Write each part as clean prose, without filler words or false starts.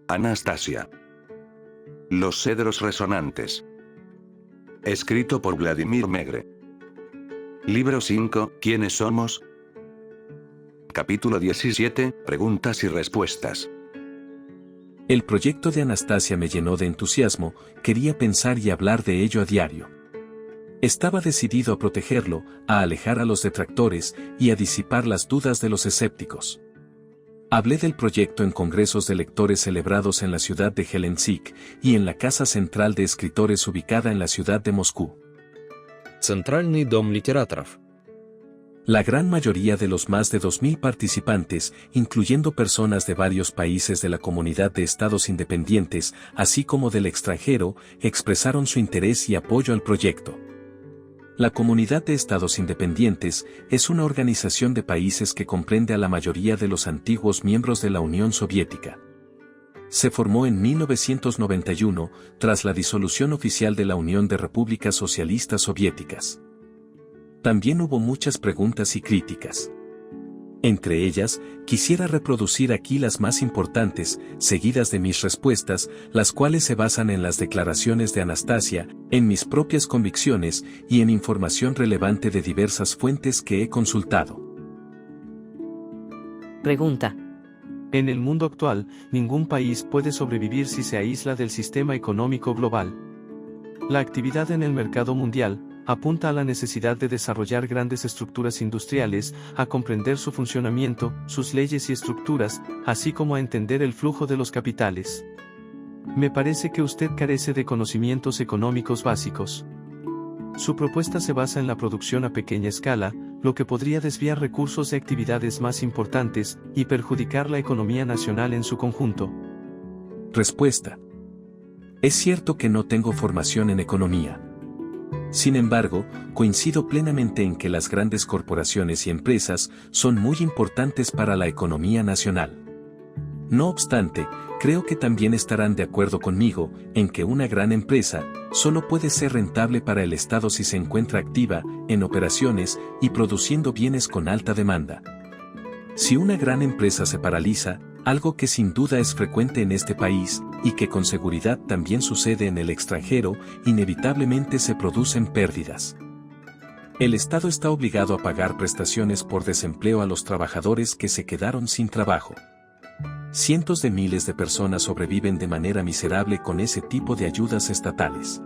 Anastasia. Los cedros resonantes. Escrito por Vladimir Megre. Libro 5, ¿Quiénes somos? Capítulo 17, Preguntas y respuestas. El proyecto de Anastasia me llenó de entusiasmo, quería pensar y hablar de ello a diario. Estaba decidido a protegerlo, a alejar a los detractores y a disipar las dudas de los escépticos. Hablé del proyecto en congresos de lectores celebrados en la ciudad de Helsinki y en la Casa Central de Escritores ubicada en la ciudad de Moscú. Центральный дом литераторов. La gran mayoría de los más de 2.000 participantes, incluyendo personas de varios países de la Comunidad de Estados Independientes, así como del extranjero, expresaron su interés y apoyo al proyecto. La Comunidad de Estados Independientes es una organización de países que comprende a la mayoría de los antiguos miembros de la Unión Soviética. Se formó en 1991, tras la disolución oficial de la Unión de Repúblicas Socialistas Soviéticas. También hubo muchas preguntas y críticas. Entre ellas, quisiera reproducir aquí las más importantes, seguidas de mis respuestas, las cuales se basan en las declaraciones de Anastasia, en mis propias convicciones y en información relevante de diversas fuentes que he consultado. Pregunta. En el mundo actual, ningún país puede sobrevivir si se aísla del sistema económico global. La actividad en el mercado mundial apunta a la necesidad de desarrollar grandes estructuras industriales, a comprender su funcionamiento, sus leyes y estructuras, así como a entender el flujo de los capitales. Me parece que usted carece de conocimientos económicos básicos. Su propuesta se basa en la producción a pequeña escala, lo que podría desviar recursos de actividades más importantes y perjudicar la economía nacional en su conjunto. Respuesta. Es cierto que no tengo formación en economía. Sin embargo, coincido plenamente en que las grandes corporaciones y empresas son muy importantes para la economía nacional. No obstante, creo que también estarán de acuerdo conmigo en que una gran empresa solo puede ser rentable para el Estado si se encuentra activa en operaciones y produciendo bienes con alta demanda. Si una gran empresa se paraliza, algo que sin duda es frecuente en este país, y que con seguridad también sucede en el extranjero, inevitablemente se producen pérdidas. El Estado está obligado a pagar prestaciones por desempleo a los trabajadores que se quedaron sin trabajo. Cientos de miles de personas sobreviven de manera miserable con ese tipo de ayudas estatales.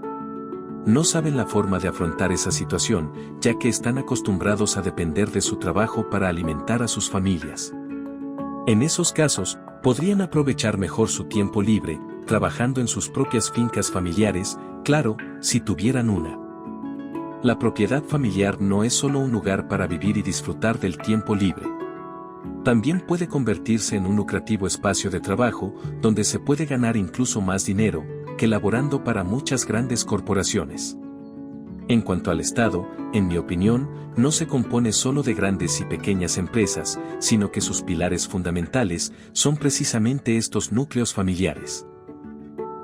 No saben la forma de afrontar esa situación, ya que están acostumbrados a depender de su trabajo para alimentar a sus familias. En esos casos, podrían aprovechar mejor su tiempo libre, trabajando en sus propias fincas familiares, claro, si tuvieran una. La propiedad familiar no es solo un lugar para vivir y disfrutar del tiempo libre. También puede convertirse en un lucrativo espacio de trabajo, donde se puede ganar incluso más dinero, que laborando para muchas grandes corporaciones. En cuanto al Estado, en mi opinión, no se compone solo de grandes y pequeñas empresas, sino que sus pilares fundamentales son precisamente estos núcleos familiares.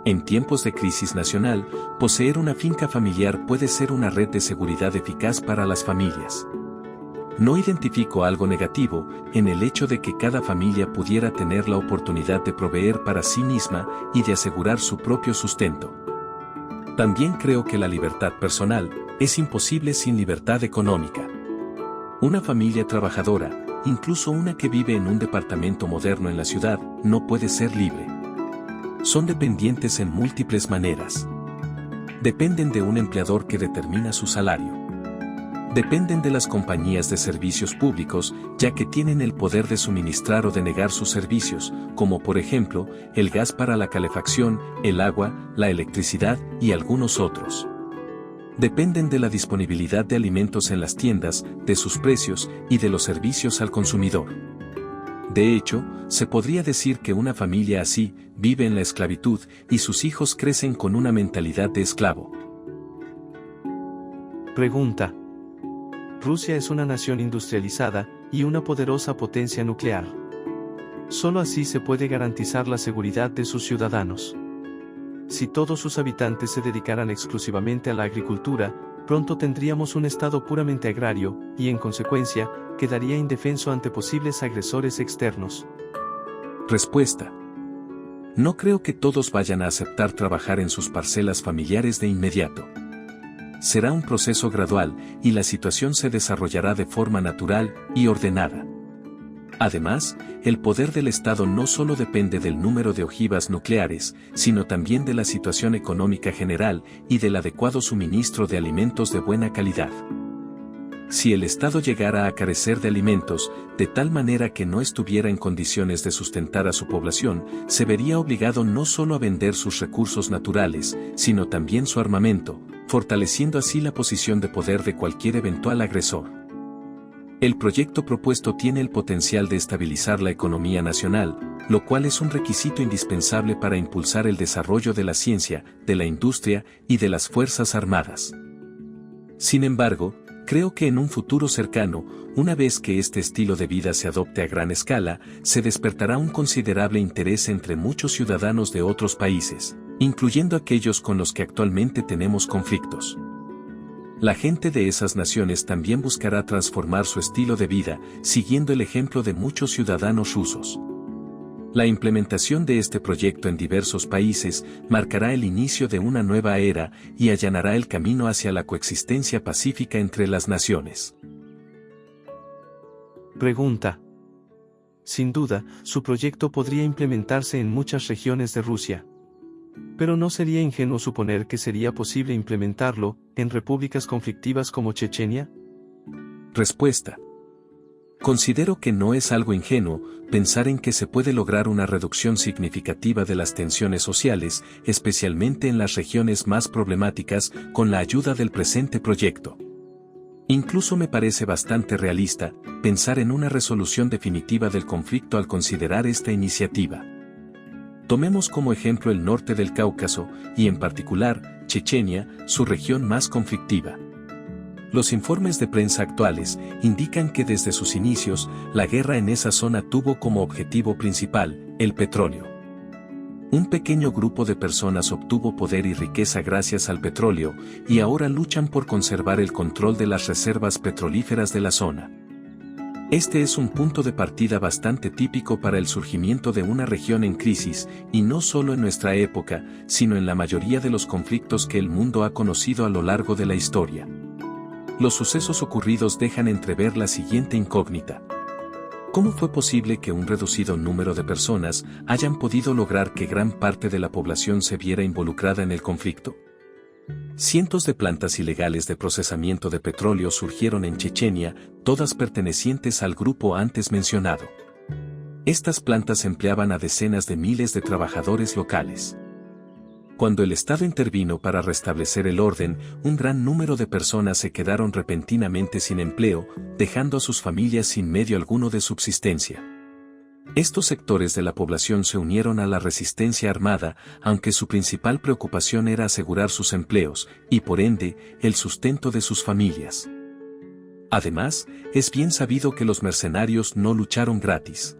En tiempos de crisis nacional, poseer una finca familiar puede ser una red de seguridad eficaz para las familias. No identifico algo negativo en el hecho de que cada familia pudiera tener la oportunidad de proveer para sí misma y de asegurar su propio sustento. También creo que la libertad personal es imposible sin libertad económica. Una familia trabajadora, incluso una que vive en un departamento moderno en la ciudad, no puede ser libre. Son dependientes en múltiples maneras. Dependen de un empleador que determina su salario. Dependen de las compañías de servicios públicos, ya que tienen el poder de suministrar o denegar sus servicios, como por ejemplo, el gas para la calefacción, el agua, la electricidad y algunos otros. Dependen de la disponibilidad de alimentos en las tiendas, de sus precios y de los servicios al consumidor. De hecho, se podría decir que una familia así vive en la esclavitud y sus hijos crecen con una mentalidad de esclavo. Pregunta. Rusia es una nación industrializada y una poderosa potencia nuclear. Solo así se puede garantizar la seguridad de sus ciudadanos. Si todos sus habitantes se dedicaran exclusivamente a la agricultura, pronto tendríamos un estado puramente agrario, y en consecuencia, quedaría indefenso ante posibles agresores externos. Respuesta. No creo que todos vayan a aceptar trabajar en sus parcelas familiares de inmediato. Será un proceso gradual y la situación se desarrollará de forma natural y ordenada. Además, el poder del Estado no solo depende del número de ojivas nucleares, sino también de la situación económica general y del adecuado suministro de alimentos de buena calidad. Si el Estado llegara a carecer de alimentos, de tal manera que no estuviera en condiciones de sustentar a su población, se vería obligado no solo a vender sus recursos naturales, sino también su armamento, fortaleciendo así la posición de poder de cualquier eventual agresor. El proyecto propuesto tiene el potencial de estabilizar la economía nacional, lo cual es un requisito indispensable para impulsar el desarrollo de la ciencia, de la industria y de las Fuerzas Armadas. Sin embargo, creo que en un futuro cercano, una vez que este estilo de vida se adopte a gran escala, se despertará un considerable interés entre muchos ciudadanos de otros países, incluyendo aquellos con los que actualmente tenemos conflictos. La gente de esas naciones también buscará transformar su estilo de vida, siguiendo el ejemplo de muchos ciudadanos rusos. La implementación de este proyecto en diversos países marcará el inicio de una nueva era y allanará el camino hacia la coexistencia pacífica entre las naciones. Pregunta. Sin duda, su proyecto podría implementarse en muchas regiones de Rusia. Pero ¿no sería ingenuo suponer que sería posible implementarlo en repúblicas conflictivas como Chechenia? Respuesta. Considero que no es algo ingenuo pensar en que se puede lograr una reducción significativa de las tensiones sociales, especialmente en las regiones más problemáticas, con la ayuda del presente proyecto. Incluso me parece bastante realista pensar en una resolución definitiva del conflicto al considerar esta iniciativa. Tomemos como ejemplo el norte del Cáucaso, y en particular, Chechenia, su región más conflictiva. Los informes de prensa actuales indican que desde sus inicios, la guerra en esa zona tuvo como objetivo principal, el petróleo. Un pequeño grupo de personas obtuvo poder y riqueza gracias al petróleo, y ahora luchan por conservar el control de las reservas petrolíferas de la zona. Este es un punto de partida bastante típico para el surgimiento de una región en crisis, y no solo en nuestra época, sino en la mayoría de los conflictos que el mundo ha conocido a lo largo de la historia. Los sucesos ocurridos dejan entrever la siguiente incógnita. ¿Cómo fue posible que un reducido número de personas hayan podido lograr que gran parte de la población se viera involucrada en el conflicto? Cientos de plantas ilegales de procesamiento de petróleo surgieron en Chechenia, todas pertenecientes al grupo antes mencionado. Estas plantas empleaban a decenas de miles de trabajadores locales. Cuando el Estado intervino para restablecer el orden, un gran número de personas se quedaron repentinamente sin empleo, dejando a sus familias sin medio alguno de subsistencia. Estos sectores de la población se unieron a la resistencia armada, aunque su principal preocupación era asegurar sus empleos, y por ende, el sustento de sus familias. Además, es bien sabido que los mercenarios no lucharon gratis.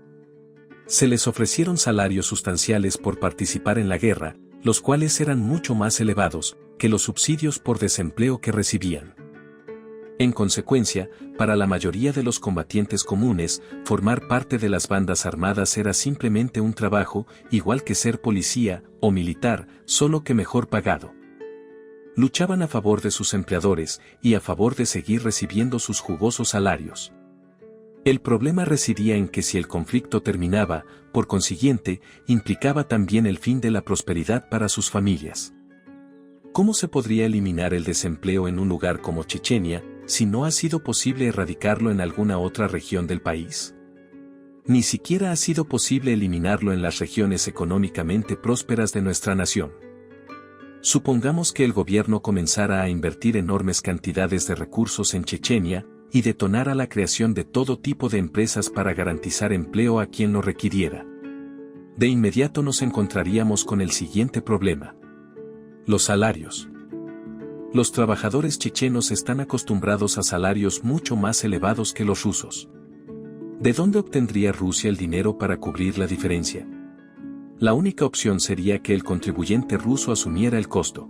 Se les ofrecieron salarios sustanciales por participar en la guerra, los cuales eran mucho más elevados que los subsidios por desempleo que recibían. En consecuencia, para la mayoría de los combatientes comunes, formar parte de las bandas armadas era simplemente un trabajo, igual que ser policía o militar, solo que mejor pagado. Luchaban a favor de sus empleadores y a favor de seguir recibiendo sus jugosos salarios. El problema residía en que si el conflicto terminaba, por consiguiente, implicaba también el fin de la prosperidad para sus familias. ¿Cómo se podría eliminar el desempleo en un lugar como Chechenia, si no ha sido posible erradicarlo en alguna otra región del país? Ni siquiera ha sido posible eliminarlo en las regiones económicamente prósperas de nuestra nación. Supongamos que el gobierno comenzara a invertir enormes cantidades de recursos en Chechenia, y detonara la creación de todo tipo de empresas para garantizar empleo a quien lo requiriera. De inmediato nos encontraríamos con el siguiente problema: los salarios. Los trabajadores chechenos están acostumbrados a salarios mucho más elevados que los rusos. ¿De dónde obtendría Rusia el dinero para cubrir la diferencia? La única opción sería que el contribuyente ruso asumiera el costo.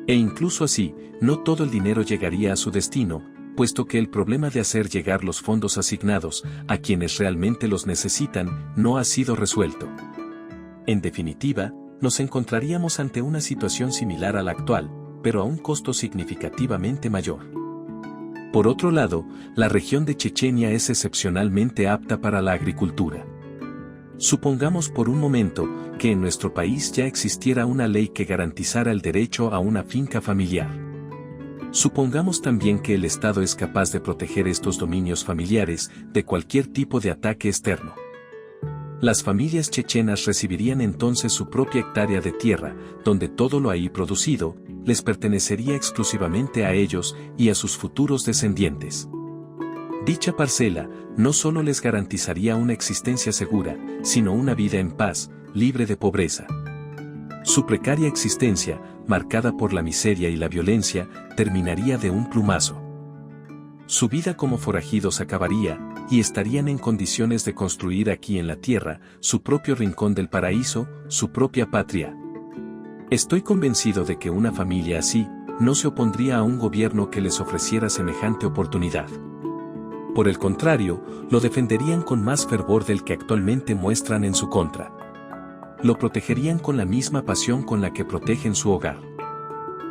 E incluso así, no todo el dinero llegaría a su destino, puesto que el problema de hacer llegar los fondos asignados a quienes realmente los necesitan no ha sido resuelto. En definitiva, nos encontraríamos ante una situación similar a la actual, pero a un costo significativamente mayor. Por otro lado, la región de Chechenia es excepcionalmente apta para la agricultura. Supongamos por un momento que en nuestro país ya existiera una ley que garantizara el derecho a una finca familiar. Supongamos también que el Estado es capaz de proteger estos dominios familiares de cualquier tipo de ataque externo. Las familias chechenas recibirían entonces su propia hectárea de tierra, donde todo lo ahí producido les pertenecería exclusivamente a ellos y a sus futuros descendientes. Dicha parcela no solo les garantizaría una existencia segura, sino una vida en paz, libre de pobreza. Su precaria existencia, marcada por la miseria y la violencia, terminaría de un plumazo. Su vida como forajidos acabaría, y estarían en condiciones de construir aquí en la tierra su propio rincón del paraíso, su propia patria. Estoy convencido de que una familia así no se opondría a un gobierno que les ofreciera semejante oportunidad. Por el contrario, lo defenderían con más fervor del que actualmente muestran en su contra. Lo protegerían con la misma pasión con la que protegen su hogar.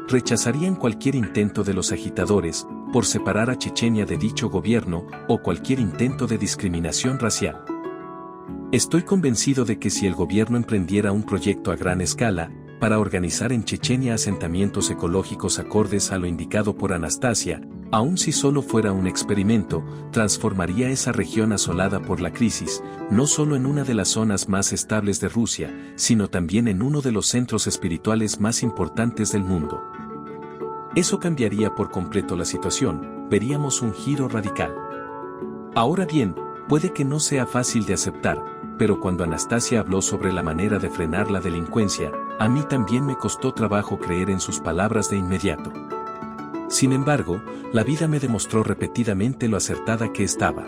Rechazarían cualquier intento de los agitadores por separar a Chechenia de dicho gobierno o cualquier intento de discriminación racial. Estoy convencido de que si el gobierno emprendiera un proyecto a gran escala para organizar en Chechenia asentamientos ecológicos acordes a lo indicado por Anastasia, aun si solo fuera un experimento, transformaría esa región asolada por la crisis, no solo en una de las zonas más estables de Rusia, sino también en uno de los centros espirituales más importantes del mundo. Eso cambiaría por completo la situación, veríamos un giro radical. Ahora bien, puede que no sea fácil de aceptar, pero cuando Anastasia habló sobre la manera de frenar la delincuencia, a mí también me costó trabajo creer en sus palabras de inmediato. Sin embargo, la vida me demostró repetidamente lo acertada que estaba.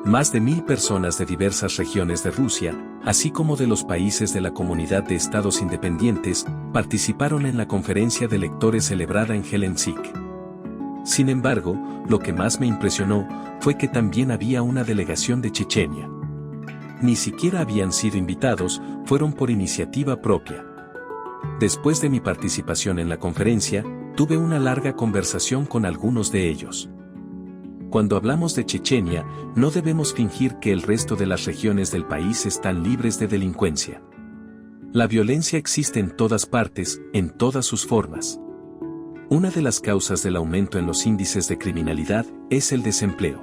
Más de 1000 personas de diversas regiones de Rusia, así como de los países de la Comunidad de Estados Independientes, participaron en la conferencia de lectores celebrada en Helsinki. Sin embargo, lo que más me impresionó fue que también había una delegación de Chechenia. Ni siquiera habían sido invitados, fueron por iniciativa propia. Después de mi participación en la conferencia, tuve una larga conversación con algunos de ellos. Cuando hablamos de Chechenia, no debemos fingir que el resto de las regiones del país están libres de delincuencia. La violencia existe en todas partes, en todas sus formas. Una de las causas del aumento en los índices de criminalidad es el desempleo.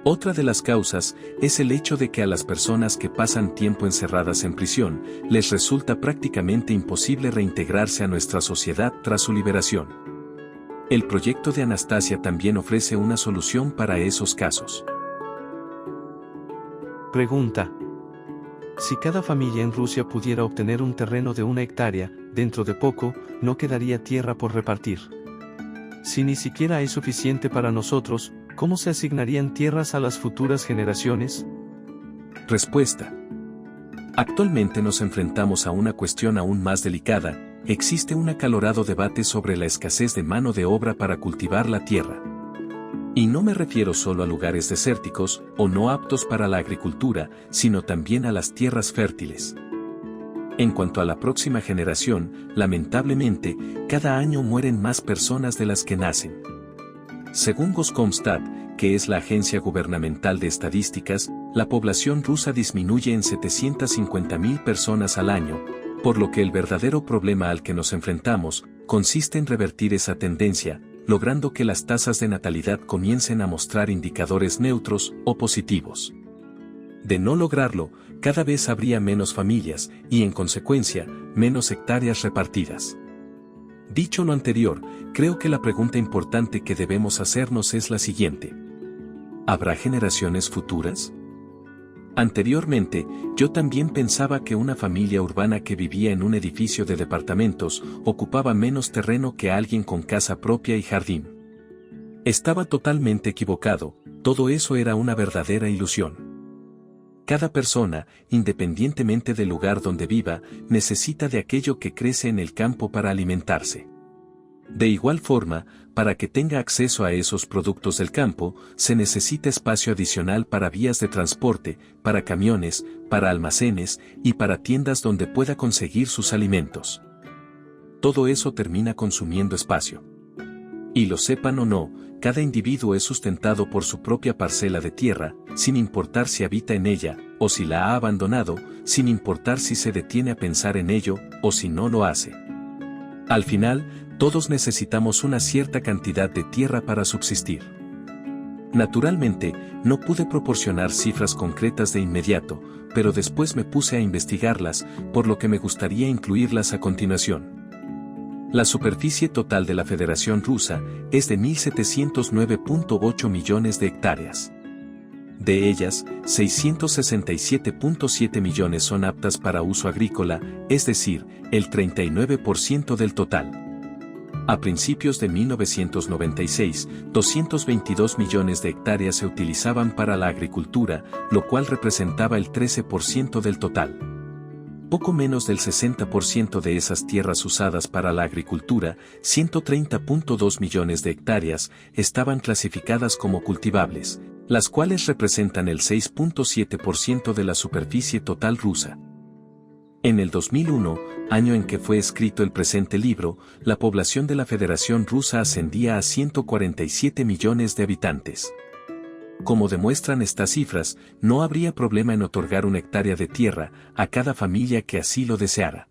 Otra de las causas es el hecho de que a las personas que pasan tiempo encerradas en prisión, les resulta prácticamente imposible reintegrarse a nuestra sociedad tras su liberación. El proyecto de Anastasia también ofrece una solución para esos casos. Pregunta: si cada familia en Rusia pudiera obtener un terreno de 1 hectárea, dentro de poco, no quedaría tierra por repartir. Si ni siquiera hay suficiente para nosotros, ¿cómo se asignarían tierras a las futuras generaciones? Respuesta: actualmente nos enfrentamos a una cuestión aún más delicada. Existe un acalorado debate sobre la escasez de mano de obra para cultivar la tierra. Y no me refiero solo a lugares desérticos o no aptos para la agricultura, sino también a las tierras fértiles. En cuanto a la próxima generación, lamentablemente, cada año mueren más personas de las que nacen. Según Goskomstat, que es la agencia gubernamental de estadísticas, la población rusa disminuye en 750.000 personas al año, por lo que el verdadero problema al que nos enfrentamos consiste en revertir esa tendencia, logrando que las tasas de natalidad comiencen a mostrar indicadores neutros o positivos. De no lograrlo, cada vez habría menos familias y, en consecuencia, menos hectáreas repartidas. Dicho lo anterior, creo que la pregunta importante que debemos hacernos es la siguiente: ¿habrá generaciones futuras? Anteriormente, yo también pensaba que una familia urbana que vivía en un edificio de departamentos ocupaba menos terreno que alguien con casa propia y jardín. Estaba totalmente equivocado, todo eso era una verdadera ilusión. Cada persona, independientemente del lugar donde viva, necesita de aquello que crece en el campo para alimentarse. De igual forma, para que tenga acceso a esos productos del campo, se necesita espacio adicional para vías de transporte, para camiones, para almacenes y para tiendas donde pueda conseguir sus alimentos. Todo eso termina consumiendo espacio. Y lo sepan o no, cada individuo es sustentado por su propia parcela de tierra, sin importar si habita en ella, o si la ha abandonado, sin importar si se detiene a pensar en ello, o si no lo hace. Al final, todos necesitamos una cierta cantidad de tierra para subsistir. Naturalmente, no pude proporcionar cifras concretas de inmediato, pero después me puse a investigarlas, por lo que me gustaría incluirlas a continuación. La superficie total de la Federación Rusa es de 1.709.8 millones de hectáreas. De ellas, 667.7 millones son aptas para uso agrícola, es decir, el 39% del total. A principios de 1996, 222 millones de hectáreas se utilizaban para la agricultura, lo cual representaba el 13% del total. Poco menos del 60% de esas tierras usadas para la agricultura, 130.2 millones de hectáreas, estaban clasificadas como cultivables, las cuales representan el 6.7% de la superficie total rusa. En el 2001, año en que fue escrito el presente libro, la población de la Federación Rusa ascendía a 147 millones de habitantes. Como demuestran estas cifras, no habría problema en otorgar una hectárea de tierra a cada familia que así lo deseara.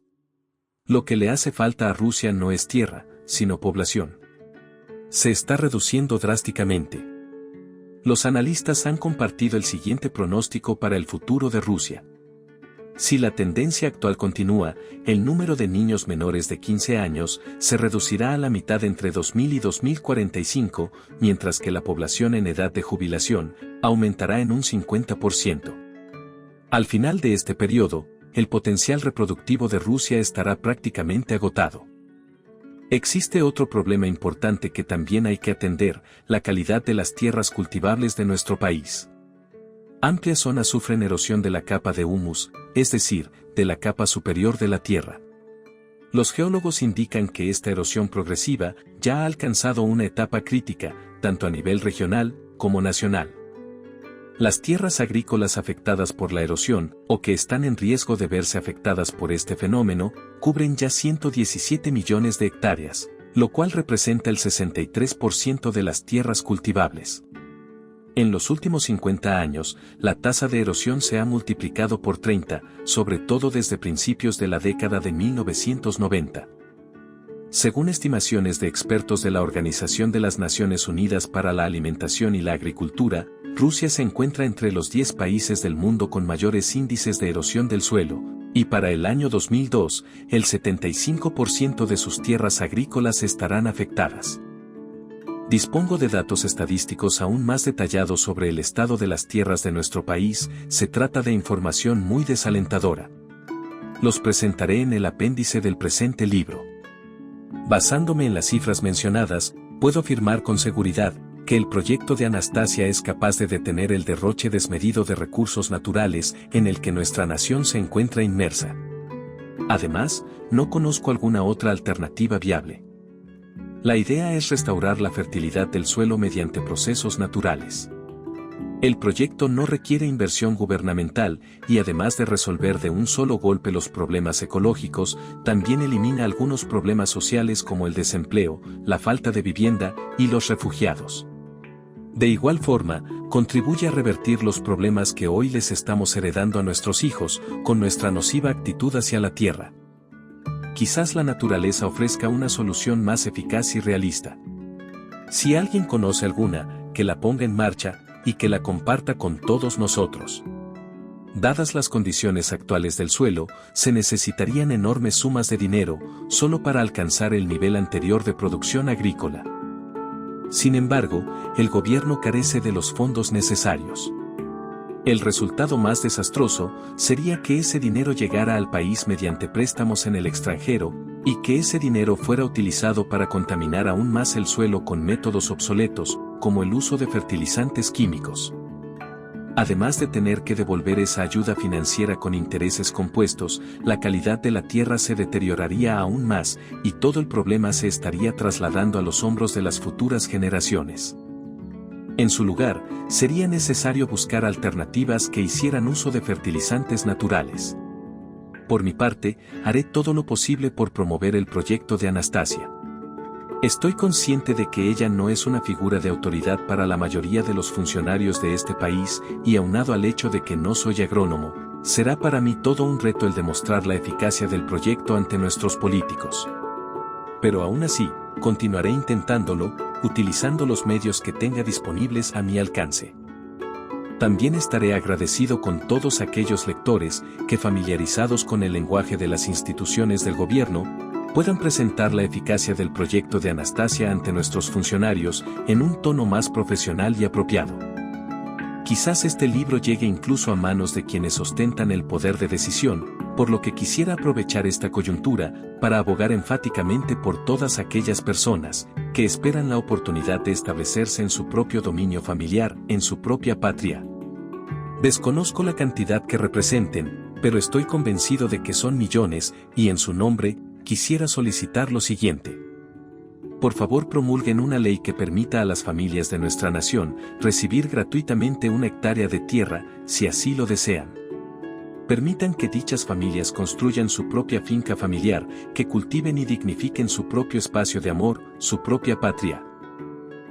Lo que le hace falta a Rusia no es tierra, sino población. Se está reduciendo drásticamente. Los analistas han compartido el siguiente pronóstico para el futuro de Rusia. Si la tendencia actual continúa, el número de niños menores de 15 años se reducirá a la mitad entre 2000 y 2045, mientras que la población en edad de jubilación aumentará en un 50%. Al final de este periodo, el potencial reproductivo de Rusia estará prácticamente agotado. Existe otro problema importante que también hay que atender: la calidad de las tierras cultivables de nuestro país. Amplias zonas sufren erosión de la capa de humus, es decir, de la capa superior de la tierra. Los geólogos indican que esta erosión progresiva ya ha alcanzado una etapa crítica, tanto a nivel regional como nacional. Las tierras agrícolas afectadas por la erosión, o que están en riesgo de verse afectadas por este fenómeno, cubren ya 117 millones de hectáreas, lo cual representa el 63% de las tierras cultivables. En los últimos 50 años, la tasa de erosión se ha multiplicado por 30, sobre todo desde principios de la década de 1990. Según estimaciones de expertos de la Organización de las Naciones Unidas para la Alimentación y la Agricultura, Rusia se encuentra entre los 10 países del mundo con mayores índices de erosión del suelo, y para el año 2002, el 75% de sus tierras agrícolas estarán afectadas. Dispongo de datos estadísticos aún más detallados sobre el estado de las tierras de nuestro país. Se trata de información muy desalentadora. Los presentaré en el apéndice del presente libro. Basándome en las cifras mencionadas, puedo afirmar con seguridad que el proyecto de Anastasia es capaz de detener el derroche desmedido de recursos naturales en el que nuestra nación se encuentra inmersa. Además, no conozco alguna otra alternativa viable. La idea es restaurar la fertilidad del suelo mediante procesos naturales. El proyecto no requiere inversión gubernamental y, además de resolver de un solo golpe los problemas ecológicos, también elimina algunos problemas sociales como el desempleo, la falta de vivienda y los refugiados. De igual forma, contribuye a revertir los problemas que hoy les estamos heredando a nuestros hijos con nuestra nociva actitud hacia la tierra. Quizás la naturaleza ofrezca una solución más eficaz y realista. Si alguien conoce alguna, que la ponga en marcha y que la comparta con todos nosotros. Dadas las condiciones actuales del suelo, se necesitarían enormes sumas de dinero solo para alcanzar el nivel anterior de producción agrícola. Sin embargo, el gobierno carece de los fondos necesarios. El resultado más desastroso sería que ese dinero llegara al país mediante préstamos en el extranjero, y que ese dinero fuera utilizado para contaminar aún más el suelo con métodos obsoletos, como el uso de fertilizantes químicos. Además de tener que devolver esa ayuda financiera con intereses compuestos, la calidad de la tierra se deterioraría aún más y todo el problema se estaría trasladando a los hombros de las futuras generaciones. En su lugar, sería necesario buscar alternativas que hicieran uso de fertilizantes naturales. Por mi parte, haré todo lo posible por promover el proyecto de Anastasia. Estoy consciente de que ella no es una figura de autoridad para la mayoría de los funcionarios de este país y aunado al hecho de que no soy agrónomo, será para mí todo un reto el demostrar la eficacia del proyecto ante nuestros políticos. Pero aún así, continuaré intentándolo, utilizando los medios que tenga disponibles a mi alcance. También estaré agradecido con todos aquellos lectores que, familiarizados con el lenguaje de las instituciones del gobierno, puedan presentar la eficacia del proyecto de Anastasia ante nuestros funcionarios en un tono más profesional y apropiado. Quizás este libro llegue incluso a manos de quienes ostentan el poder de decisión, por lo que quisiera aprovechar esta coyuntura para abogar enfáticamente por todas aquellas personas que esperan la oportunidad de establecerse en su propio dominio familiar, en su propia patria. Desconozco la cantidad que representen, pero estoy convencido de que son millones y en su nombre, quisiera solicitar lo siguiente. Por favor, promulguen una ley que permita a las familias de nuestra nación recibir gratuitamente 1 hectárea de tierra, si así lo desean. Permitan que dichas familias construyan su propia finca familiar, que cultiven y dignifiquen su propio espacio de amor, su propia patria.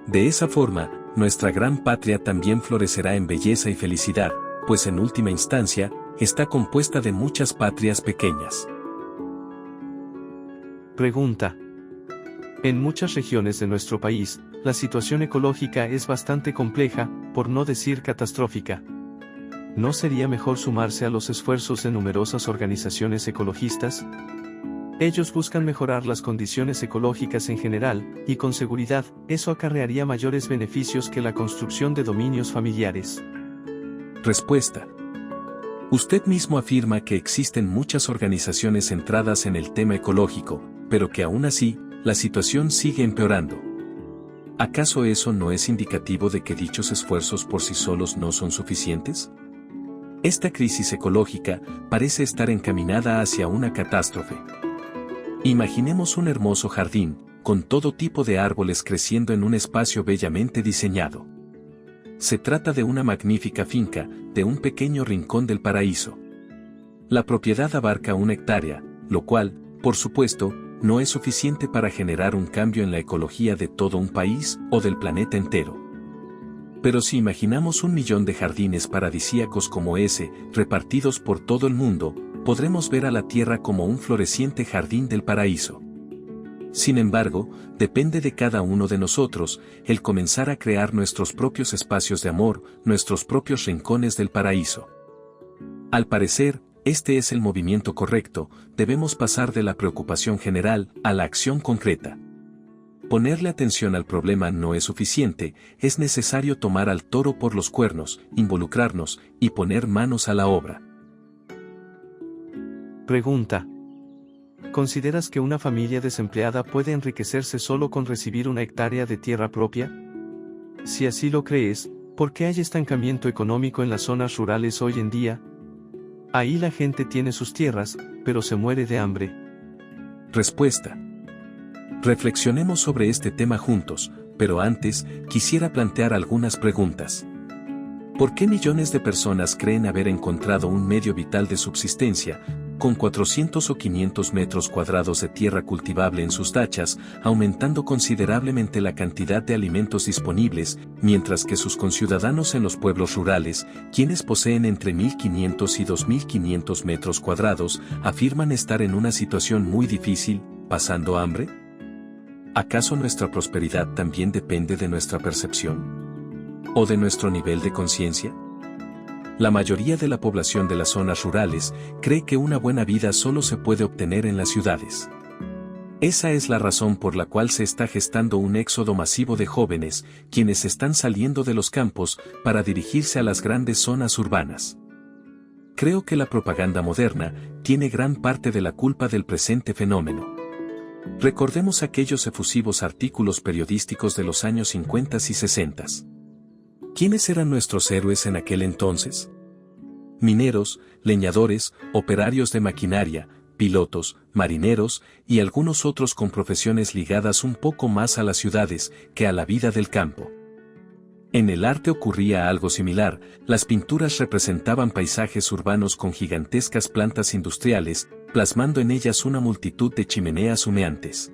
De esa forma, nuestra gran patria también florecerá en belleza y felicidad, pues en última instancia, está compuesta de muchas patrias pequeñas. Pregunta. En muchas regiones de nuestro país, la situación ecológica es bastante compleja, por no decir catastrófica. ¿No sería mejor sumarse a los esfuerzos de numerosas organizaciones ecologistas? Ellos buscan mejorar las condiciones ecológicas en general, y con seguridad, eso acarrearía mayores beneficios que la construcción de dominios familiares. Respuesta. Usted mismo afirma que existen muchas organizaciones centradas en el tema ecológico, pero que aún así, la situación sigue empeorando. ¿Acaso eso no es indicativo de que dichos esfuerzos por sí solos no son suficientes? Esta crisis ecológica parece estar encaminada hacia una catástrofe. Imaginemos un hermoso jardín, con todo tipo de árboles creciendo en un espacio bellamente diseñado. Se trata de una magnífica finca, de un pequeño rincón del paraíso. La propiedad abarca 1 hectárea, lo cual, por supuesto, no es suficiente para generar un cambio en la ecología de todo un país o del planeta entero. Pero si imaginamos 1 millón de jardines paradisíacos como ese, repartidos por todo el mundo, podremos ver a la Tierra como un floreciente jardín del paraíso. Sin embargo, depende de cada uno de nosotros, el comenzar a crear nuestros propios espacios de amor, nuestros propios rincones del paraíso. Al parecer, este es el movimiento correcto, debemos pasar de la preocupación general a la acción concreta. Ponerle atención al problema no es suficiente, es necesario tomar al toro por los cuernos, involucrarnos y poner manos a la obra. Pregunta. ¿Consideras que una familia desempleada puede enriquecerse solo con recibir 1 hectárea de tierra propia? Si así lo crees, ¿por qué hay estancamiento económico en las zonas rurales hoy en día? Ahí la gente tiene sus tierras, pero se muere de hambre. Respuesta. Reflexionemos sobre este tema juntos, pero antes, quisiera plantear algunas preguntas. ¿Por qué millones de personas creen haber encontrado un medio vital de subsistencia, con 400 o 500 metros cuadrados de tierra cultivable en sus tachas, aumentando considerablemente la cantidad de alimentos disponibles, mientras que sus conciudadanos en los pueblos rurales, quienes poseen entre 1.500 y 2.500 metros cuadrados, afirman estar en una situación muy difícil, pasando hambre? ¿Acaso nuestra prosperidad también depende de nuestra percepción? ¿O de nuestro nivel de conciencia? La mayoría de la población de las zonas rurales cree que una buena vida solo se puede obtener en las ciudades. Esa es la razón por la cual se está gestando un éxodo masivo de jóvenes, quienes están saliendo de los campos para dirigirse a las grandes zonas urbanas. Creo que la propaganda moderna tiene gran parte de la culpa del presente fenómeno. Recordemos aquellos efusivos artículos periodísticos de los años 50 y 60. ¿Quiénes eran nuestros héroes en aquel entonces? Mineros, leñadores, operarios de maquinaria, pilotos, marineros y algunos otros con profesiones ligadas un poco más a las ciudades que a la vida del campo. En el arte ocurría algo similar, las pinturas representaban paisajes urbanos con gigantescas plantas industriales, plasmando en ellas una multitud de chimeneas humeantes.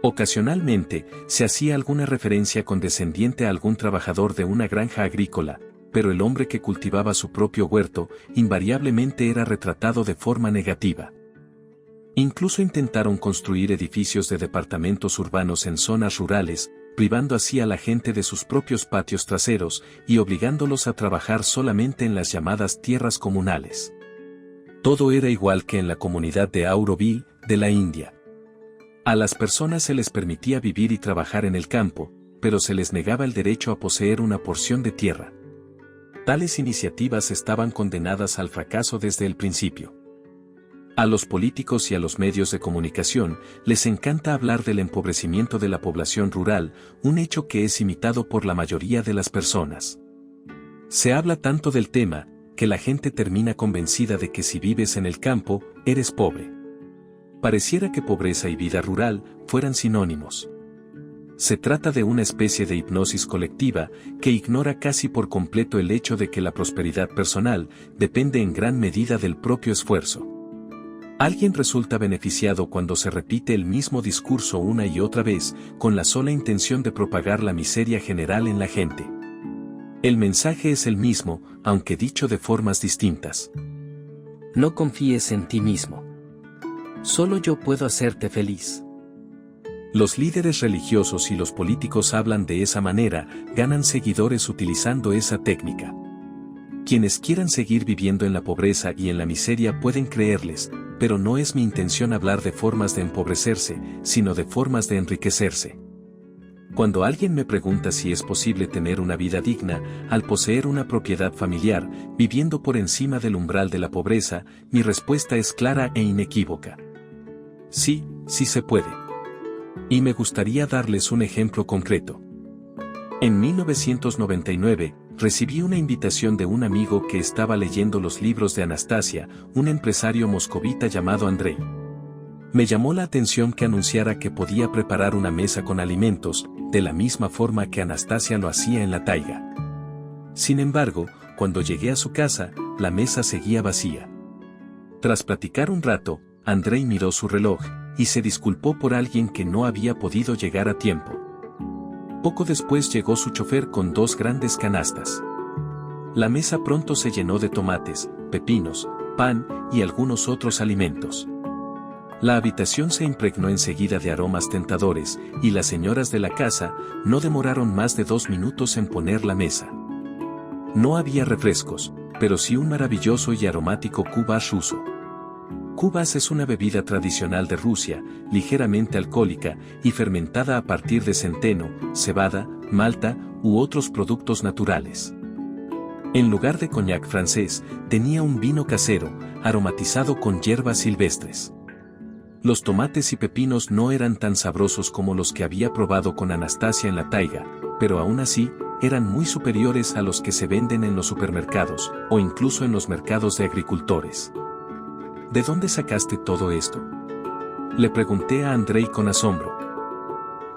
Ocasionalmente, se hacía alguna referencia condescendiente a algún trabajador de una granja agrícola, pero el hombre que cultivaba su propio huerto invariablemente era retratado de forma negativa. Incluso intentaron construir edificios de departamentos urbanos en zonas rurales, privando así a la gente de sus propios patios traseros y obligándolos a trabajar solamente en las llamadas tierras comunales. Todo era igual que en la comunidad de Auroville, de la India. A las personas se les permitía vivir y trabajar en el campo, pero se les negaba el derecho a poseer una porción de tierra. Tales iniciativas estaban condenadas al fracaso desde el principio. A los políticos y a los medios de comunicación les encanta hablar del empobrecimiento de la población rural, un hecho que es imitado por la mayoría de las personas. Se habla tanto del tema, que la gente termina convencida de que si vives en el campo, eres pobre. Pareciera que pobreza y vida rural fueran sinónimos. Se trata de una especie de hipnosis colectiva que ignora casi por completo el hecho de que la prosperidad personal depende en gran medida del propio esfuerzo. Alguien resulta beneficiado cuando se repite el mismo discurso una y otra vez, con la sola intención de propagar la miseria general en la gente. El mensaje es el mismo, aunque dicho de formas distintas. No confíes en ti mismo. Solo yo puedo hacerte feliz. Los líderes religiosos y los políticos hablan de esa manera, ganan seguidores utilizando esa técnica. Quienes quieran seguir viviendo en la pobreza y en la miseria pueden creerles, pero no es mi intención hablar de formas de empobrecerse, sino de formas de enriquecerse. Cuando alguien me pregunta si es posible tener una vida digna, al poseer una propiedad familiar, viviendo por encima del umbral de la pobreza, mi respuesta es clara e inequívoca. Sí, sí se puede. Y me gustaría darles un ejemplo concreto. En 1999, recibí una invitación de un amigo que estaba leyendo los libros de Anastasia, un empresario moscovita llamado Andrei. Me llamó la atención que anunciara que podía preparar una mesa con alimentos, de la misma forma que Anastasia lo hacía en la taiga. Sin embargo, cuando llegué a su casa, la mesa seguía vacía. Tras platicar un rato, Andrei miró su reloj, y se disculpó por alguien que no había podido llegar a tiempo. Poco después llegó su chofer con 2 grandes canastas. La mesa pronto se llenó de tomates, pepinos, pan y algunos otros alimentos. La habitación se impregnó enseguida de aromas tentadores, y las señoras de la casa no demoraron más de 2 minutos en poner la mesa. No había refrescos, pero sí un maravilloso y aromático kvass ruso. Kvass es una bebida tradicional de Rusia, ligeramente alcohólica y fermentada a partir de centeno, cebada, malta u otros productos naturales. En lugar de coñac francés, tenía un vino casero, aromatizado con hierbas silvestres. Los tomates y pepinos no eran tan sabrosos como los que había probado con Anastasia en la taiga, pero aún así, eran muy superiores a los que se venden en los supermercados, o incluso en los mercados de agricultores. ¿De dónde sacaste todo esto?, le pregunté a Andrei con asombro.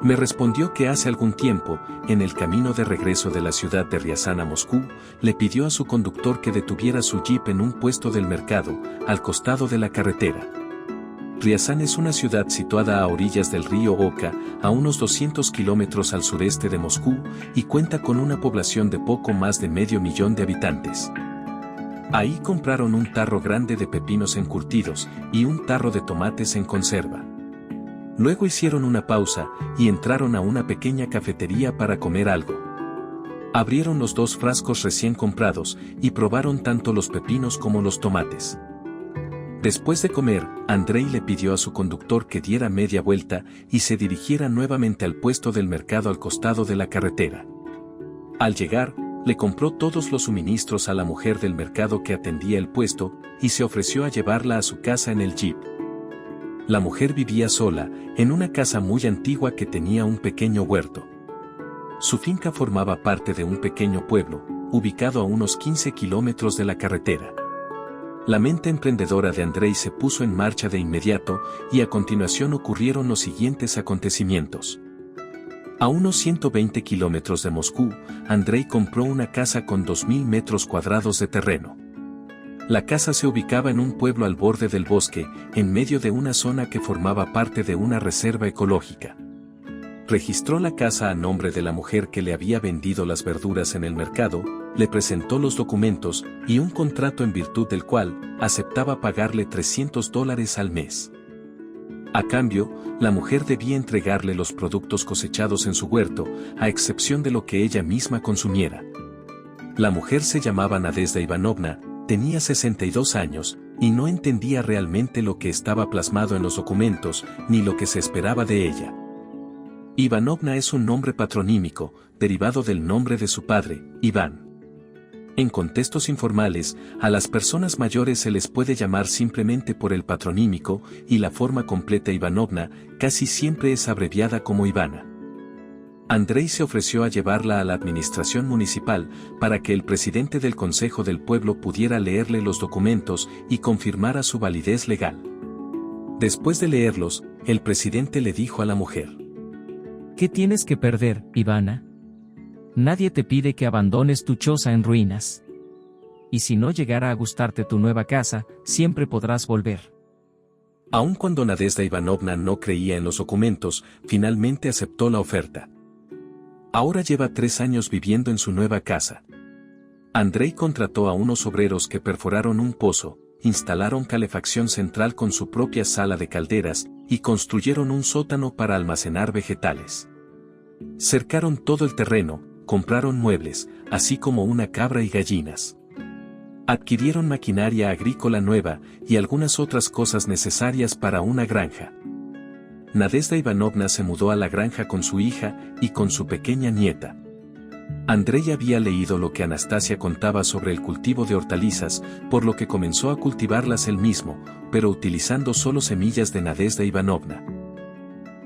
Me respondió que hace algún tiempo, en el camino de regreso de la ciudad de Riazán a Moscú, le pidió a su conductor que detuviera su jeep en un puesto del mercado, al costado de la carretera. Riazán es una ciudad situada a orillas del río Oka, a unos 200 kilómetros al sureste de Moscú, y cuenta con una población de poco más de 500.000 de habitantes. Ahí compraron un tarro grande de pepinos encurtidos y un tarro de tomates en conserva. Luego hicieron una pausa y entraron a una pequeña cafetería para comer algo. Abrieron los 2 frascos recién comprados y probaron tanto los pepinos como los tomates. Después de comer, Andrei le pidió a su conductor que diera media vuelta y se dirigiera nuevamente al puesto del mercado al costado de la carretera. Al llegar, le compró todos los suministros a la mujer del mercado que atendía el puesto y se ofreció a llevarla a su casa en el jeep. La mujer vivía sola, en una casa muy antigua que tenía un pequeño huerto. Su finca formaba parte de un pequeño pueblo, ubicado a unos 15 kilómetros de la carretera. La mente emprendedora de Andrei se puso en marcha de inmediato y a continuación ocurrieron los siguientes acontecimientos. A unos 120 kilómetros de Moscú, Andrei compró una casa con 2.000 metros cuadrados de terreno. La casa se ubicaba en un pueblo al borde del bosque, en medio de una zona que formaba parte de una reserva ecológica. Registró la casa a nombre de la mujer que le había vendido las verduras en el mercado, le presentó los documentos y un contrato en virtud del cual aceptaba pagarle $300 al mes. A cambio, la mujer debía entregarle los productos cosechados en su huerto, a excepción de lo que ella misma consumiera. La mujer se llamaba Nadezhda Ivanovna, tenía 62 años, y no entendía realmente lo que estaba plasmado en los documentos, ni lo que se esperaba de ella. Ivanovna es un nombre patronímico, derivado del nombre de su padre, Iván. En contextos informales, a las personas mayores se les puede llamar simplemente por el patronímico, y la forma completa Ivanovna casi siempre es abreviada como Ivana. Andrei se ofreció a llevarla a la administración municipal para que el presidente del consejo del pueblo pudiera leerle los documentos y confirmara su validez legal. Después de leerlos, el presidente le dijo a la mujer: ¿Qué tienes que perder, Ivana? Nadie te pide que abandones tu choza en ruinas. Y si no llegara a gustarte tu nueva casa, siempre podrás volver. Aun cuando Nadezhda Ivanovna no creía en los documentos, finalmente aceptó la oferta. Ahora lleva 3 años viviendo en su nueva casa. Andrei contrató a unos obreros que perforaron un pozo, instalaron calefacción central con su propia sala de calderas, y construyeron un sótano para almacenar vegetales. Cercaron todo el terreno, compraron muebles, así como una cabra y gallinas. Adquirieron maquinaria agrícola nueva y algunas otras cosas necesarias para una granja. Nadezhda Ivanovna se mudó a la granja con su hija y con su pequeña nieta. Andrei había leído lo que Anastasia contaba sobre el cultivo de hortalizas, por lo que comenzó a cultivarlas él mismo, pero utilizando solo semillas de Nadezhda Ivanovna.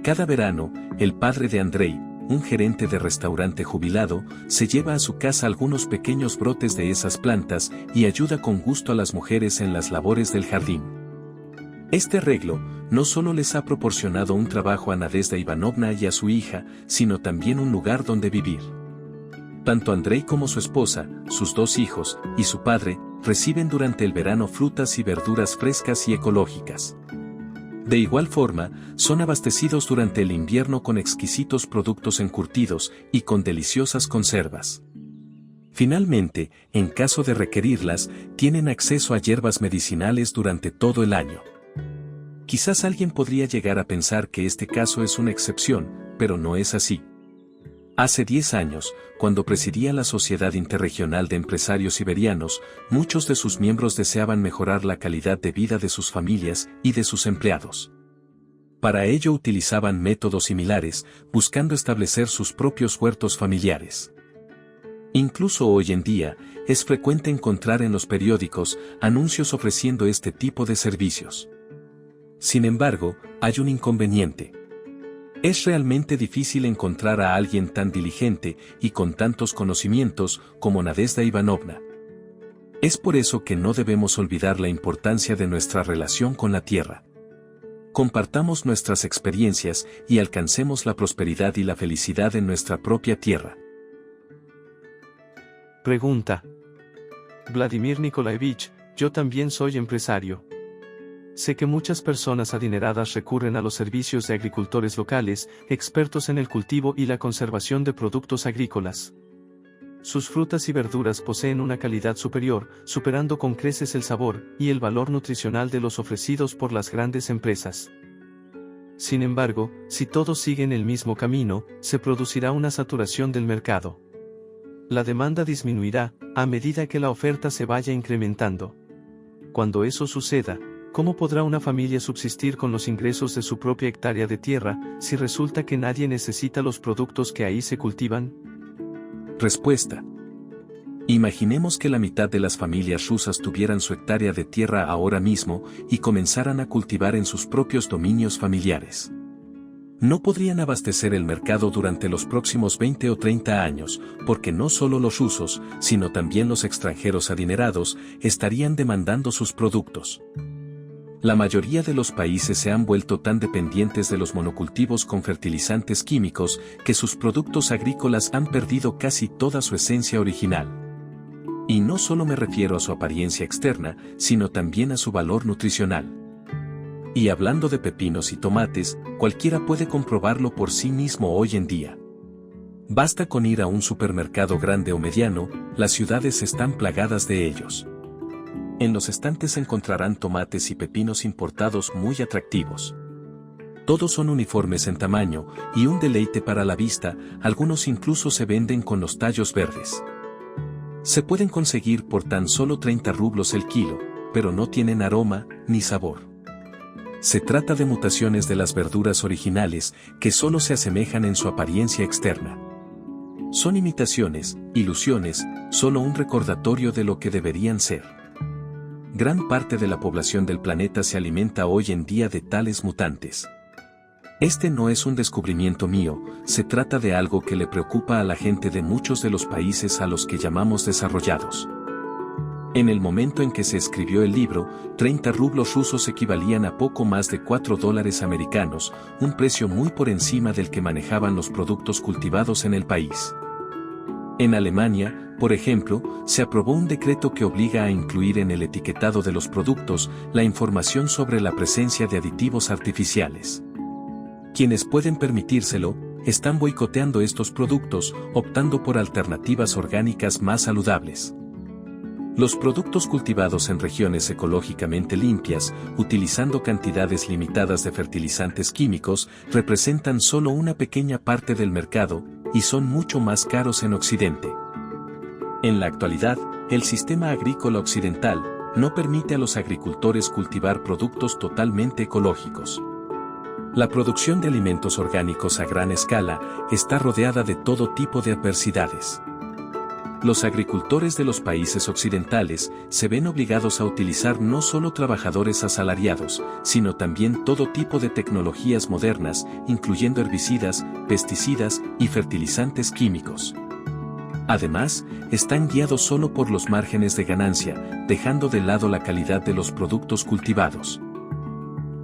Cada verano, el padre de Andrei, un gerente de restaurante jubilado, se lleva a su casa algunos pequeños brotes de esas plantas y ayuda con gusto a las mujeres en las labores del jardín. Este arreglo no solo les ha proporcionado un trabajo a Nadezhda Ivanovna y a su hija, sino también un lugar donde vivir. Tanto Andrei como su esposa, sus 2 hijos y su padre reciben durante el verano frutas y verduras frescas y ecológicas. De igual forma, son abastecidos durante el invierno con exquisitos productos encurtidos y con deliciosas conservas. Finalmente, en caso de requerirlas, tienen acceso a hierbas medicinales durante todo el año. Quizás alguien podría llegar a pensar que este caso es una excepción, pero no es así. Hace 10 años, cuando presidía la Sociedad Interregional de Empresarios Siberianos, muchos de sus miembros deseaban mejorar la calidad de vida de sus familias y de sus empleados. Para ello utilizaban métodos similares, buscando establecer sus propios huertos familiares. Incluso hoy en día, es frecuente encontrar en los periódicos anuncios ofreciendo este tipo de servicios. Sin embargo, hay un inconveniente. Es realmente difícil encontrar a alguien tan diligente y con tantos conocimientos como Nadezhda Ivanovna. Es por eso que no debemos olvidar la importancia de nuestra relación con la tierra. Compartamos nuestras experiencias y alcancemos la prosperidad y la felicidad en nuestra propia tierra. Pregunta. Vladimir Nikolaevich, yo también soy empresario. Sé que muchas personas adineradas recurren a los servicios de agricultores locales, expertos en el cultivo y la conservación de productos agrícolas. Sus frutas y verduras poseen una calidad superior, superando con creces el sabor y el valor nutricional de los ofrecidos por las grandes empresas. Sin embargo, si todos siguen el mismo camino, se producirá una saturación del mercado. La demanda disminuirá a medida que la oferta se vaya incrementando. Cuando eso suceda, ¿cómo podrá una familia subsistir con los ingresos de su propia hectárea de tierra, si resulta que nadie necesita los productos que ahí se cultivan? Respuesta. Imaginemos que la mitad de las familias rusas tuvieran su hectárea de tierra ahora mismo y comenzaran a cultivar en sus propios dominios familiares. No podrían abastecer el mercado durante los próximos 20 o 30 años, porque no solo los rusos, sino también los extranjeros adinerados, estarían demandando sus productos. La mayoría de los países se han vuelto tan dependientes de los monocultivos con fertilizantes químicos que sus productos agrícolas han perdido casi toda su esencia original. Y no solo me refiero a su apariencia externa, sino también a su valor nutricional. Y hablando de pepinos y tomates, cualquiera puede comprobarlo por sí mismo hoy en día. Basta con ir a un supermercado grande o mediano, las ciudades están plagadas de ellos. En los estantes encontrarán tomates y pepinos importados muy atractivos. Todos son uniformes en tamaño, y un deleite para la vista, algunos incluso se venden con los tallos verdes. Se pueden conseguir por tan solo 30 rublos el kilo, pero no tienen aroma ni sabor. Se trata de mutaciones de las verduras originales, que solo se asemejan en su apariencia externa. Son imitaciones, ilusiones, solo un recordatorio de lo que deberían ser. Gran parte de la población del planeta se alimenta hoy en día de tales mutantes. Este no es un descubrimiento mío, se trata de algo que le preocupa a la gente de muchos de los países a los que llamamos desarrollados. En el momento en que se escribió el libro, 30 rublos rusos equivalían a poco más de $4 americanos, un precio muy por encima del que manejaban los productos cultivados en el país. En Alemania, por ejemplo, se aprobó un decreto que obliga a incluir en el etiquetado de los productos la información sobre la presencia de aditivos artificiales. Quienes pueden permitírselo, están boicoteando estos productos, optando por alternativas orgánicas más saludables. Los productos cultivados en regiones ecológicamente limpias, utilizando cantidades limitadas de fertilizantes químicos, representan solo una pequeña parte del mercado, y son mucho más caros en Occidente. En la actualidad, el sistema agrícola occidental no permite a los agricultores cultivar productos totalmente ecológicos. La producción de alimentos orgánicos a gran escala está rodeada de todo tipo de adversidades. Los agricultores de los países occidentales se ven obligados a utilizar no solo trabajadores asalariados, sino también todo tipo de tecnologías modernas, incluyendo herbicidas, pesticidas y fertilizantes químicos. Además, están guiados solo por los márgenes de ganancia, dejando de lado la calidad de los productos cultivados.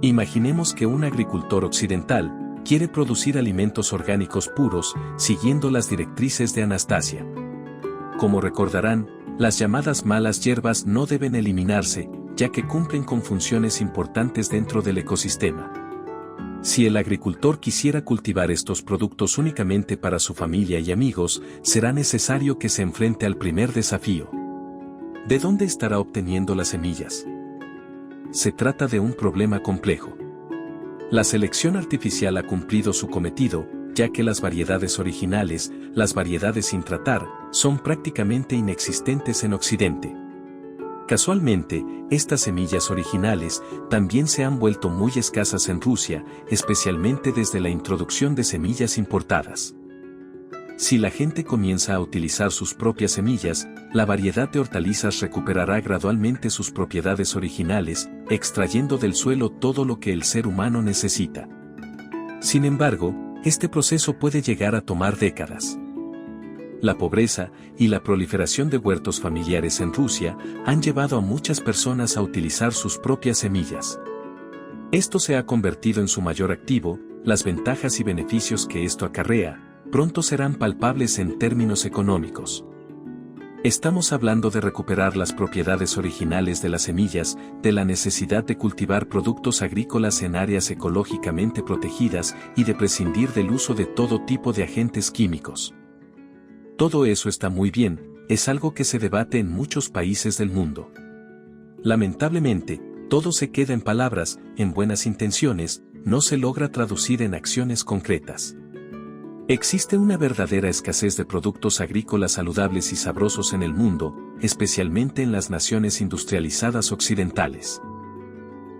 Imaginemos que un agricultor occidental quiere producir alimentos orgánicos puros, siguiendo las directrices de Anastasia. Como recordarán, las llamadas malas hierbas no deben eliminarse, ya que cumplen con funciones importantes dentro del ecosistema. Si el agricultor quisiera cultivar estos productos únicamente para su familia y amigos, será necesario que se enfrente al primer desafío. ¿De dónde estará obteniendo las semillas? Se trata de un problema complejo. La selección artificial ha cumplido su cometido, ya que las variedades originales, las variedades sin tratar, son prácticamente inexistentes en Occidente. Casualmente, estas semillas originales también se han vuelto muy escasas en Rusia, especialmente desde la introducción de semillas importadas. Si la gente comienza a utilizar sus propias semillas, la variedad de hortalizas recuperará gradualmente sus propiedades originales, extrayendo del suelo todo lo que el ser humano necesita. Sin embargo, este proceso puede llegar a tomar décadas. La pobreza y la proliferación de huertos familiares en Rusia han llevado a muchas personas a utilizar sus propias semillas. Esto se ha convertido en su mayor activo, las ventajas y beneficios que esto acarrea, pronto serán palpables en términos económicos. Estamos hablando de recuperar las propiedades originales de las semillas, de la necesidad de cultivar productos agrícolas en áreas ecológicamente protegidas y de prescindir del uso de todo tipo de agentes químicos. Todo eso está muy bien, es algo que se debate en muchos países del mundo. Lamentablemente, todo se queda en palabras, en buenas intenciones, no se logra traducir en acciones concretas. Existe una verdadera escasez de productos agrícolas saludables y sabrosos en el mundo, especialmente en las naciones industrializadas occidentales.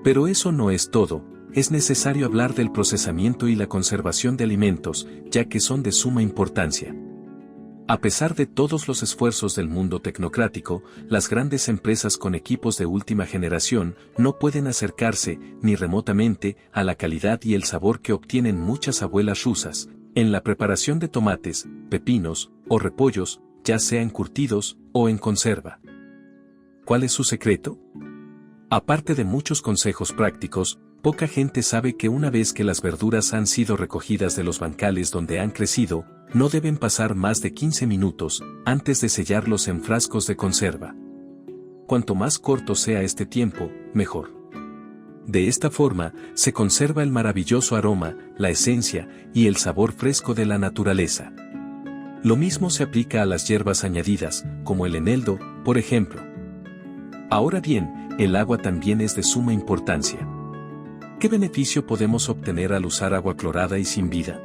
Pero eso no es todo, es necesario hablar del procesamiento y la conservación de alimentos, ya que son de suma importancia. A pesar de todos los esfuerzos del mundo tecnocrático, las grandes empresas con equipos de última generación no pueden acercarse, ni remotamente, a la calidad y el sabor que obtienen muchas abuelas rusas, en la preparación de tomates, pepinos, o repollos, ya sea encurtidos o en conserva. ¿Cuál es su secreto? Aparte de muchos consejos prácticos, poca gente sabe que una vez que las verduras han sido recogidas de los bancales donde han crecido, no deben pasar más de 15 minutos antes de sellarlos en frascos de conserva. Cuanto más corto sea este tiempo, mejor. De esta forma, se conserva el maravilloso aroma, la esencia y el sabor fresco de la naturaleza. Lo mismo se aplica a las hierbas añadidas, como el eneldo, por ejemplo. Ahora bien, el agua también es de suma importancia. ¿Qué beneficio podemos obtener al usar agua clorada y sin vida?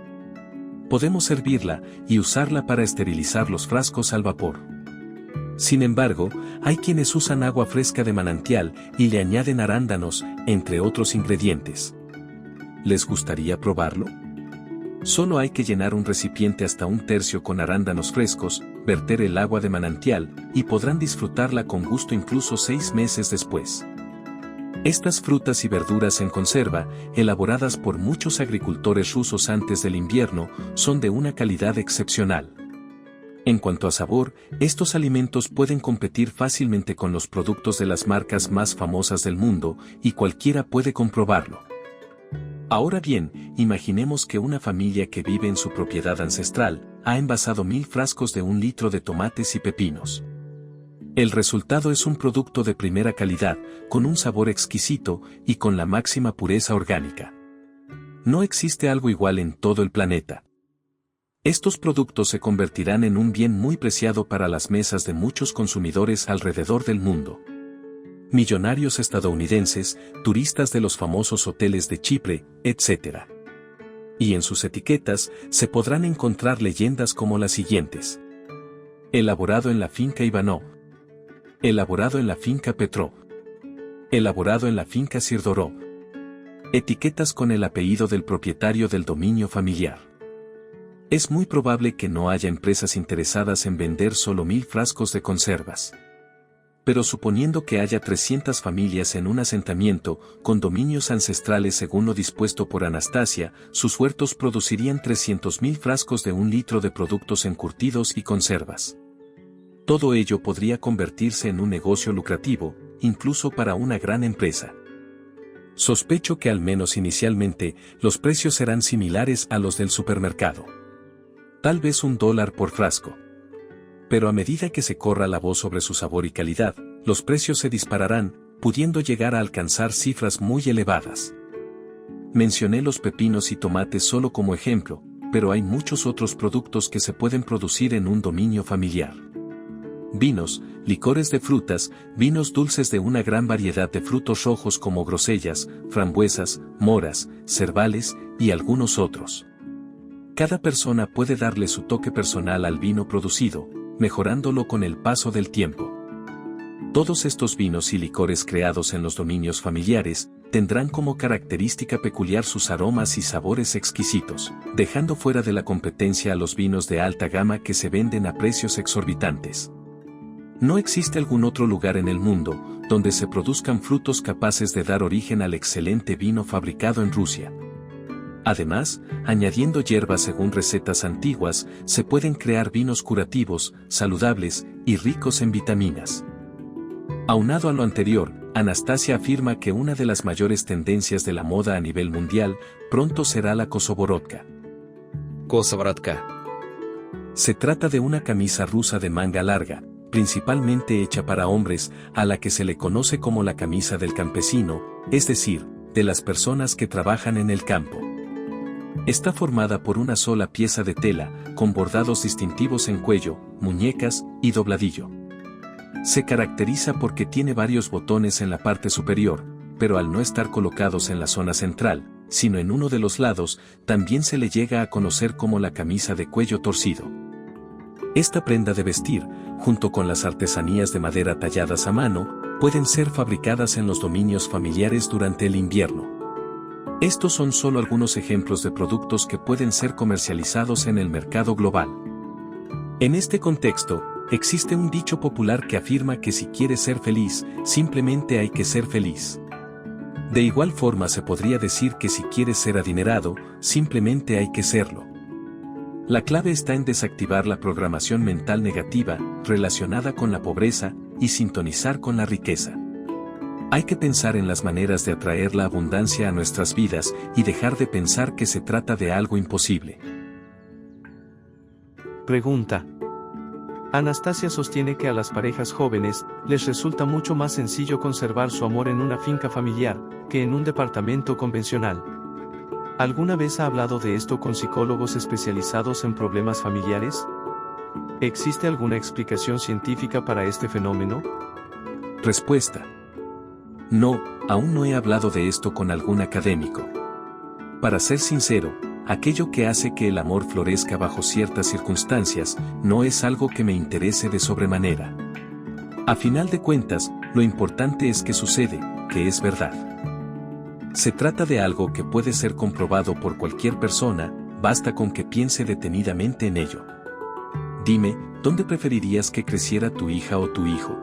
Podemos hervirla y usarla para esterilizar los frascos al vapor. Sin embargo, hay quienes usan agua fresca de manantial y le añaden arándanos, entre otros ingredientes. ¿Les gustaría probarlo? Solo hay que llenar un recipiente hasta 1/3 con arándanos frescos, verter el agua de manantial, y podrán disfrutarla con gusto incluso 6 meses después. Estas frutas y verduras en conserva, elaboradas por muchos agricultores rusos antes del invierno, son de una calidad excepcional. En cuanto a sabor, estos alimentos pueden competir fácilmente con los productos de las marcas más famosas del mundo, y cualquiera puede comprobarlo. Ahora bien, imaginemos que una familia que vive en su propiedad ancestral, ha envasado 1000 frascos de 1 litro de tomates y pepinos. El resultado es un producto de primera calidad, con un sabor exquisito y con la máxima pureza orgánica. No existe algo igual en todo el planeta. Estos productos se convertirán en un bien muy preciado para las mesas de muchos consumidores alrededor del mundo. Millonarios estadounidenses, turistas de los famosos hoteles de Chipre, etc. Y en sus etiquetas se podrán encontrar leyendas como las siguientes: elaborado en la finca Ivanov, elaborado en la finca Petrov, elaborado en la finca Sirdorov. Etiquetas con el apellido del propietario del dominio familiar. Es muy probable que no haya empresas interesadas en vender solo 1000 frascos de conservas. Pero suponiendo que haya 300 familias en un asentamiento, con dominios ancestrales según lo dispuesto por Anastasia, sus huertos producirían 300.000 frascos de 1 litro de productos encurtidos y conservas. Todo ello podría convertirse en un negocio lucrativo, incluso para una gran empresa. Sospecho que al menos inicialmente, los precios serán similares a los del supermercado. Tal vez $1 por frasco. Pero a medida que se corra la voz sobre su sabor y calidad, los precios se dispararán, pudiendo llegar a alcanzar cifras muy elevadas. Mencioné los pepinos y tomates solo como ejemplo, pero hay muchos otros productos que se pueden producir en un dominio familiar. Vinos, licores de frutas, vinos dulces de una gran variedad de frutos rojos como grosellas, frambuesas, moras, cervales y algunos otros. Cada persona puede darle su toque personal al vino producido, mejorándolo con el paso del tiempo. Todos estos vinos y licores creados en los dominios familiares, tendrán como característica peculiar sus aromas y sabores exquisitos, dejando fuera de la competencia a los vinos de alta gama que se venden a precios exorbitantes. No existe algún otro lugar en el mundo, donde se produzcan frutos capaces de dar origen al excelente vino fabricado en Rusia. Además, añadiendo hierbas según recetas antiguas, se pueden crear vinos curativos, saludables y ricos en vitaminas. Aunado a lo anterior, Anastasia afirma que una de las mayores tendencias de la moda a nivel mundial pronto será la kosovorodka. Kosovorodka. Se trata de una camisa rusa de manga larga, principalmente hecha para hombres, a la que se le conoce como la camisa del campesino, es decir, de las personas que trabajan en el campo. Está formada por una sola pieza de tela, con bordados distintivos en cuello, muñecas y dobladillo. Se caracteriza porque tiene varios botones en la parte superior, pero al no estar colocados en la zona central, sino en uno de los lados, también se le llega a conocer como la camisa de cuello torcido. Esta prenda de vestir, junto con las artesanías de madera talladas a mano, pueden ser fabricadas en los dominios familiares durante el invierno. Estos son solo algunos ejemplos de productos que pueden ser comercializados en el mercado global. En este contexto, existe un dicho popular que afirma que si quieres ser feliz, simplemente hay que ser feliz. De igual forma se podría decir que si quieres ser adinerado, simplemente hay que serlo. La clave está en desactivar la programación mental negativa relacionada con la pobreza y sintonizar con la riqueza. Hay que pensar en las maneras de atraer la abundancia a nuestras vidas y dejar de pensar que se trata de algo imposible. Pregunta. Anastasia sostiene que a las parejas jóvenes les resulta mucho más sencillo conservar su amor en una finca familiar que en un departamento convencional. ¿Alguna vez ha hablado de esto con psicólogos especializados en problemas familiares? ¿Existe alguna explicación científica para este fenómeno? Respuesta. No, aún no he hablado de esto con algún académico. Para ser sincero, aquello que hace que el amor florezca bajo ciertas circunstancias no es algo que me interese de sobremanera. A final de cuentas, lo importante es que sucede, que es verdad. Se trata de algo que puede ser comprobado por cualquier persona, basta con que piense detenidamente en ello. Dime, ¿dónde preferirías que creciera tu hija o tu hijo?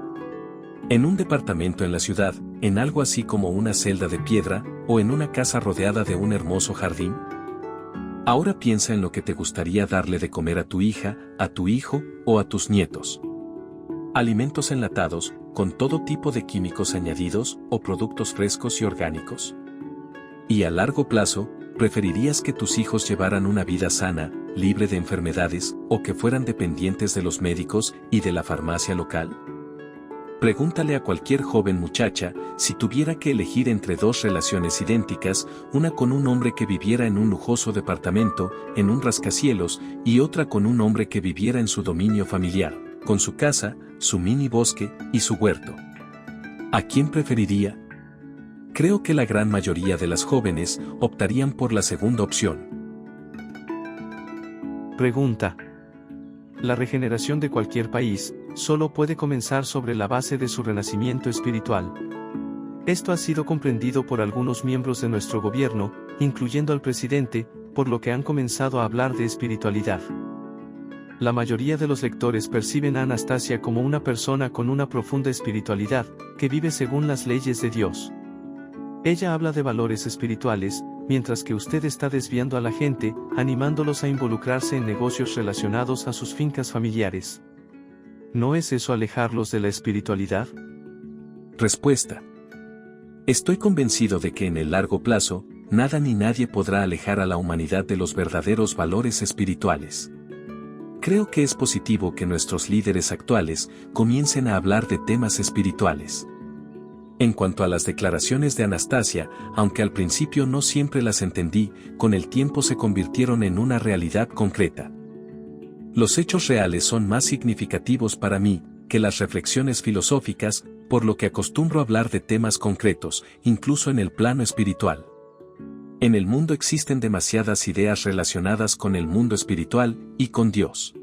¿En un departamento en la ciudad, en algo así como una celda de piedra, o en una casa rodeada de un hermoso jardín? Ahora piensa en lo que te gustaría darle de comer a tu hija, a tu hijo, o a tus nietos. ¿Alimentos enlatados, con todo tipo de químicos añadidos, o productos frescos y orgánicos? Y a largo plazo, ¿preferirías que tus hijos llevaran una vida sana, libre de enfermedades, o que fueran dependientes de los médicos y de la farmacia local? Pregúntale a cualquier joven muchacha si tuviera que elegir entre dos relaciones idénticas, una con un hombre que viviera en un lujoso departamento, en un rascacielos, y otra con un hombre que viviera en su dominio familiar, con su casa, su mini bosque y su huerto. ¿A quién preferiría? Creo que la gran mayoría de las jóvenes optarían por la segunda opción. Pregunta. La regeneración de cualquier país solo puede comenzar sobre la base de su renacimiento espiritual. Esto ha sido comprendido por algunos miembros de nuestro gobierno, incluyendo al presidente, por lo que han comenzado a hablar de espiritualidad. La mayoría de los lectores perciben a Anastasia como una persona con una profunda espiritualidad, que vive según las leyes de Dios. Ella habla de valores espirituales, mientras que usted está desviando a la gente, animándolos a involucrarse en negocios relacionados a sus fincas familiares. ¿No es eso alejarlos de la espiritualidad? Respuesta. Estoy convencido de que en el largo plazo, nada ni nadie podrá alejar a la humanidad de los verdaderos valores espirituales. Creo que es positivo que nuestros líderes actuales comiencen a hablar de temas espirituales. En cuanto a las declaraciones de Anastasia, aunque al principio no siempre las entendí, con el tiempo se convirtieron en una realidad concreta. Los hechos reales son más significativos para mí que las reflexiones filosóficas, por lo que acostumbro a hablar de temas concretos, incluso en el plano espiritual. En el mundo existen demasiadas ideas relacionadas con el mundo espiritual y con Dios.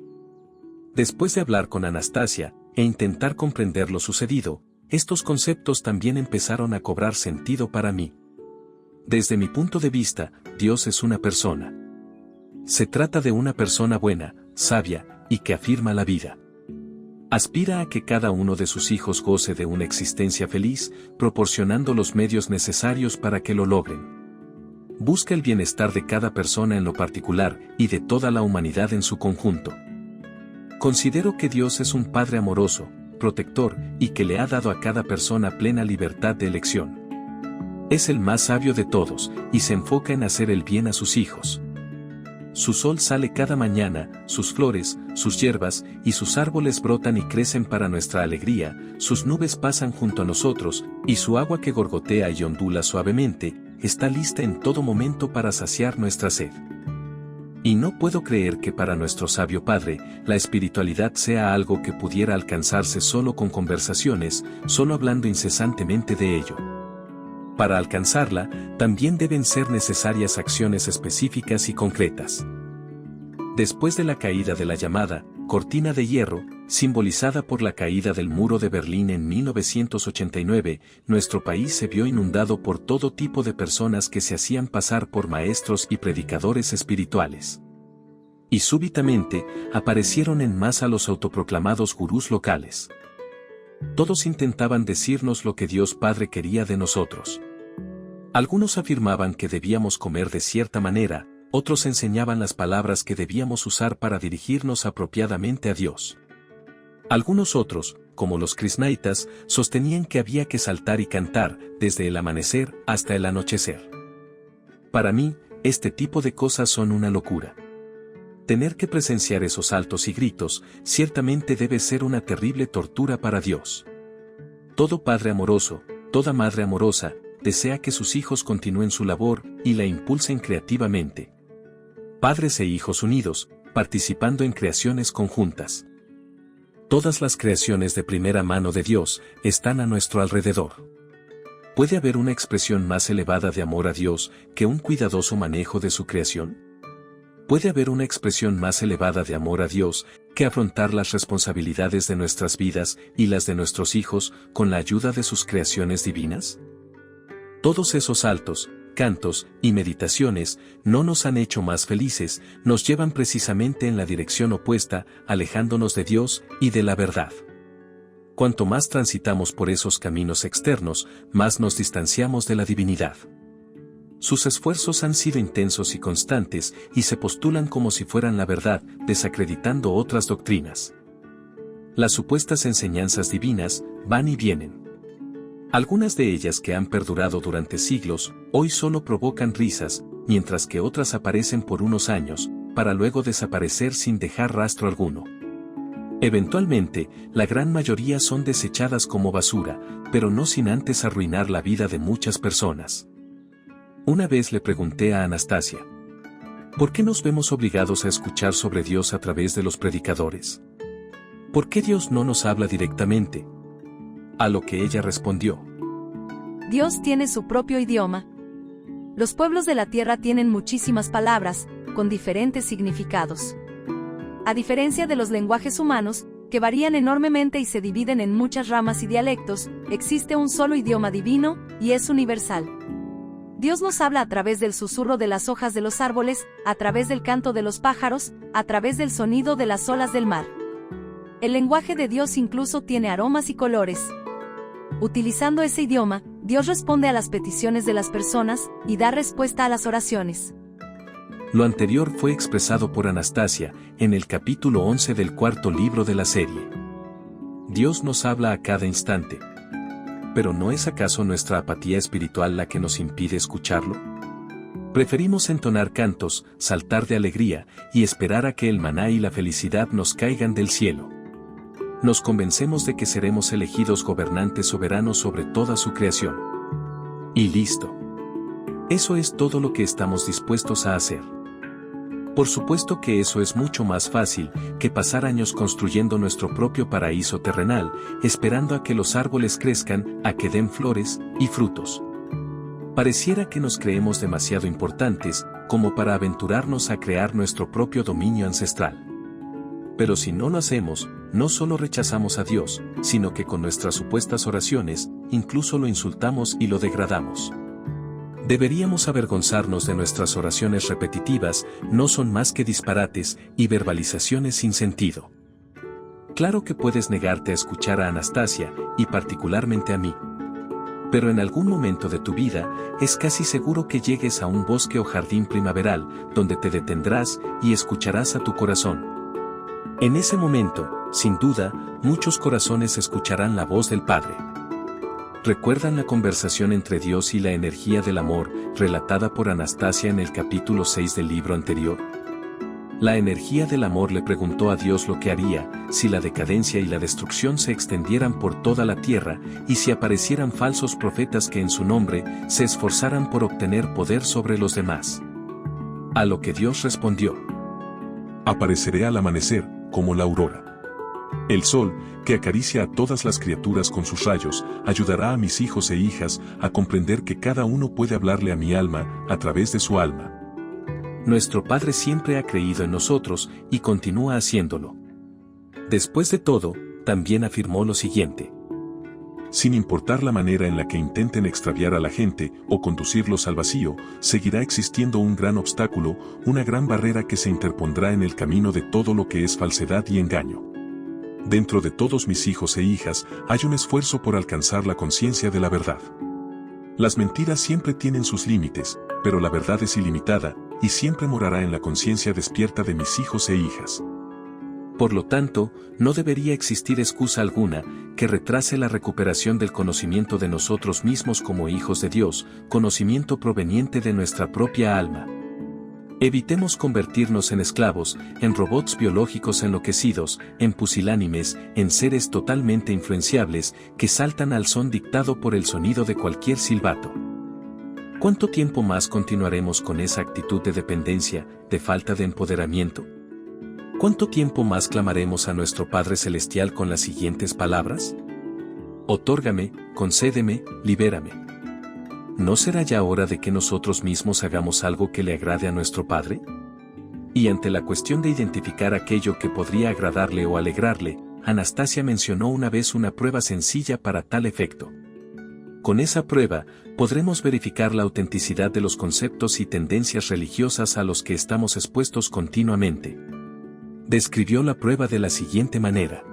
Después de hablar con Anastasia e intentar comprender lo sucedido, estos conceptos también empezaron a cobrar sentido para mí. Desde mi punto de vista, Dios es una persona. Se trata de una persona buena, sabia, y que afirma la vida. Aspira a que cada uno de sus hijos goce de una existencia feliz, proporcionando los medios necesarios para que lo logren. Busca el bienestar de cada persona en lo particular y de toda la humanidad en su conjunto. Considero que Dios es un Padre amoroso, protector, y que le ha dado a cada persona plena libertad de elección. Es el más sabio de todos, y se enfoca en hacer el bien a sus hijos. Su sol sale cada mañana, sus flores, sus hierbas y sus árboles brotan y crecen para nuestra alegría, sus nubes pasan junto a nosotros, y su agua que gorgotea y ondula suavemente, está lista en todo momento para saciar nuestra sed. Y no puedo creer que para nuestro sabio Padre, la espiritualidad sea algo que pudiera alcanzarse solo con conversaciones, solo hablando incesantemente de ello. Para alcanzarla, también deben ser necesarias acciones específicas y concretas. Después de la caída de la llamada cortina de hierro, simbolizada por la caída del muro de Berlín en 1989, nuestro país se vio inundado por todo tipo de personas que se hacían pasar por maestros y predicadores espirituales. Y súbitamente, aparecieron en masa los autoproclamados gurús locales. Todos intentaban decirnos lo que Dios Padre quería de nosotros. Algunos afirmaban que debíamos comer de cierta manera, otros enseñaban las palabras que debíamos usar para dirigirnos apropiadamente a Dios. Algunos otros, como los krishnaitas, sostenían que había que saltar y cantar, desde el amanecer hasta el anochecer. Para mí, este tipo de cosas son una locura. Tener que presenciar esos saltos y gritos, ciertamente debe ser una terrible tortura para Dios. Todo padre amoroso, toda madre amorosa, desea que sus hijos continúen su labor y la impulsen creativamente. Padres e hijos unidos, participando en creaciones conjuntas. Todas las creaciones de primera mano de Dios están a nuestro alrededor. ¿Puede haber una expresión más elevada de amor a Dios que un cuidadoso manejo de su creación? ¿Puede haber una expresión más elevada de amor a Dios que afrontar las responsabilidades de nuestras vidas y las de nuestros hijos con la ayuda de sus creaciones divinas? Todos esos saltos, cantos y meditaciones no nos han hecho más felices, nos llevan precisamente en la dirección opuesta, alejándonos de Dios y de la verdad. Cuanto más transitamos por esos caminos externos, más nos distanciamos de la divinidad. Sus esfuerzos han sido intensos y constantes y se postulan como si fueran la verdad, desacreditando otras doctrinas. Las supuestas enseñanzas divinas van y vienen. Algunas de ellas que han perdurado durante siglos, hoy solo provocan risas, mientras que otras aparecen por unos años, para luego desaparecer sin dejar rastro alguno. Eventualmente, la gran mayoría son desechadas como basura, pero no sin antes arruinar la vida de muchas personas. Una vez le pregunté a Anastasia, ¿por qué nos vemos obligados a escuchar sobre Dios a través de los predicadores? ¿Por qué Dios no nos habla directamente? A lo que ella respondió: Dios tiene su propio idioma. Los pueblos de la tierra tienen muchísimas palabras, con diferentes significados. A diferencia de los lenguajes humanos, que varían enormemente y se dividen en muchas ramas y dialectos, existe un solo idioma divino, y es universal. Dios nos habla a través del susurro de las hojas de los árboles, a través del canto de los pájaros, a través del sonido de las olas del mar. El lenguaje de Dios incluso tiene aromas y colores. Utilizando ese idioma, Dios responde a las peticiones de las personas y da respuesta a las oraciones. Lo anterior fue expresado por Anastasia en el capítulo 11 del cuarto libro de la serie. Dios nos habla a cada instante. ¿Pero no es acaso nuestra apatía espiritual la que nos impide escucharlo? Preferimos entonar cantos, saltar de alegría y esperar a que el maná y la felicidad nos caigan del cielo. Nos convencemos de que seremos elegidos gobernantes soberanos sobre toda su creación. Y listo. Eso es todo lo que estamos dispuestos a hacer. Por supuesto que eso es mucho más fácil que pasar años construyendo nuestro propio paraíso terrenal, esperando a que los árboles crezcan, a que den flores y frutos. Pareciera que nos creemos demasiado importantes como para aventurarnos a crear nuestro propio dominio ancestral. Pero si no lo hacemos, no solo rechazamos a Dios, sino que con nuestras supuestas oraciones, incluso lo insultamos y lo degradamos. Deberíamos avergonzarnos de nuestras oraciones repetitivas, no son más que disparates y verbalizaciones sin sentido. Claro que puedes negarte a escuchar a Anastasia, y particularmente a mí. Pero en algún momento de tu vida, es casi seguro que llegues a un bosque o jardín primaveral, donde te detendrás y escucharás a tu corazón. En ese momento, sin duda, muchos corazones escucharán la voz del Padre. ¿Recuerdan la conversación entre Dios y la energía del amor, relatada por Anastasia en el capítulo 6 del libro anterior? La energía del amor le preguntó a Dios lo que haría si la decadencia y la destrucción se extendieran por toda la tierra y si aparecieran falsos profetas que en su nombre se esforzaran por obtener poder sobre los demás. A lo que Dios respondió: Apareceré al amanecer, como la aurora. El sol, que acaricia a todas las criaturas con sus rayos, ayudará a mis hijos e hijas a comprender que cada uno puede hablarle a mi alma a través de su alma. Nuestro Padre siempre ha creído en nosotros y continúa haciéndolo. Después de todo, también afirmó lo siguiente: sin importar la manera en la que intenten extraviar a la gente o conducirlos al vacío, seguirá existiendo un gran obstáculo, una gran barrera que se interpondrá en el camino de todo lo que es falsedad y engaño. Dentro de todos mis hijos e hijas hay un esfuerzo por alcanzar la conciencia de la verdad. Las mentiras siempre tienen sus límites, pero la verdad es ilimitada, y siempre morará en la conciencia despierta de mis hijos e hijas. Por lo tanto, no debería existir excusa alguna que retrase la recuperación del conocimiento de nosotros mismos como hijos de Dios, conocimiento proveniente de nuestra propia alma. Evitemos convertirnos en esclavos, en robots biológicos enloquecidos, en pusilánimes, en seres totalmente influenciables que saltan al son dictado por el sonido de cualquier silbato. ¿Cuánto tiempo más continuaremos con esa actitud de dependencia, de falta de empoderamiento? ¿Cuánto tiempo más clamaremos a nuestro Padre Celestial con las siguientes palabras? Otórgame, concédeme, libérame. ¿No será ya hora de que nosotros mismos hagamos algo que le agrade a nuestro Padre? Y ante la cuestión de identificar aquello que podría agradarle o alegrarle, Anastasia mencionó una vez una prueba sencilla para tal efecto. Con esa prueba, podremos verificar la autenticidad de los conceptos y tendencias religiosas a los que estamos expuestos continuamente. Describió la prueba de la siguiente manera.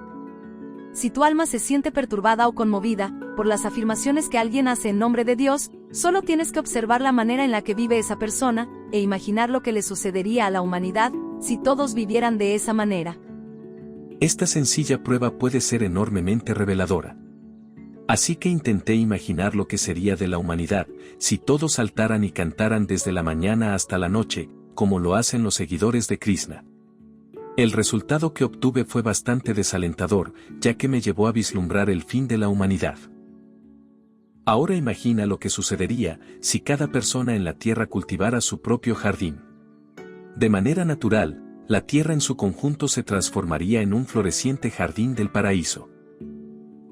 Si tu alma se siente perturbada o conmovida por las afirmaciones que alguien hace en nombre de Dios, solo tienes que observar la manera en la que vive esa persona, e imaginar lo que le sucedería a la humanidad si todos vivieran de esa manera. Esta sencilla prueba puede ser enormemente reveladora. Así que intenté imaginar lo que sería de la humanidad si todos saltaran y cantaran desde la mañana hasta la noche, como lo hacen los seguidores de Krishna. El resultado que obtuve fue bastante desalentador, ya que me llevó a vislumbrar el fin de la humanidad. Ahora imagina lo que sucedería si cada persona en la Tierra cultivara su propio jardín. De manera natural, la Tierra en su conjunto se transformaría en un floreciente jardín del paraíso.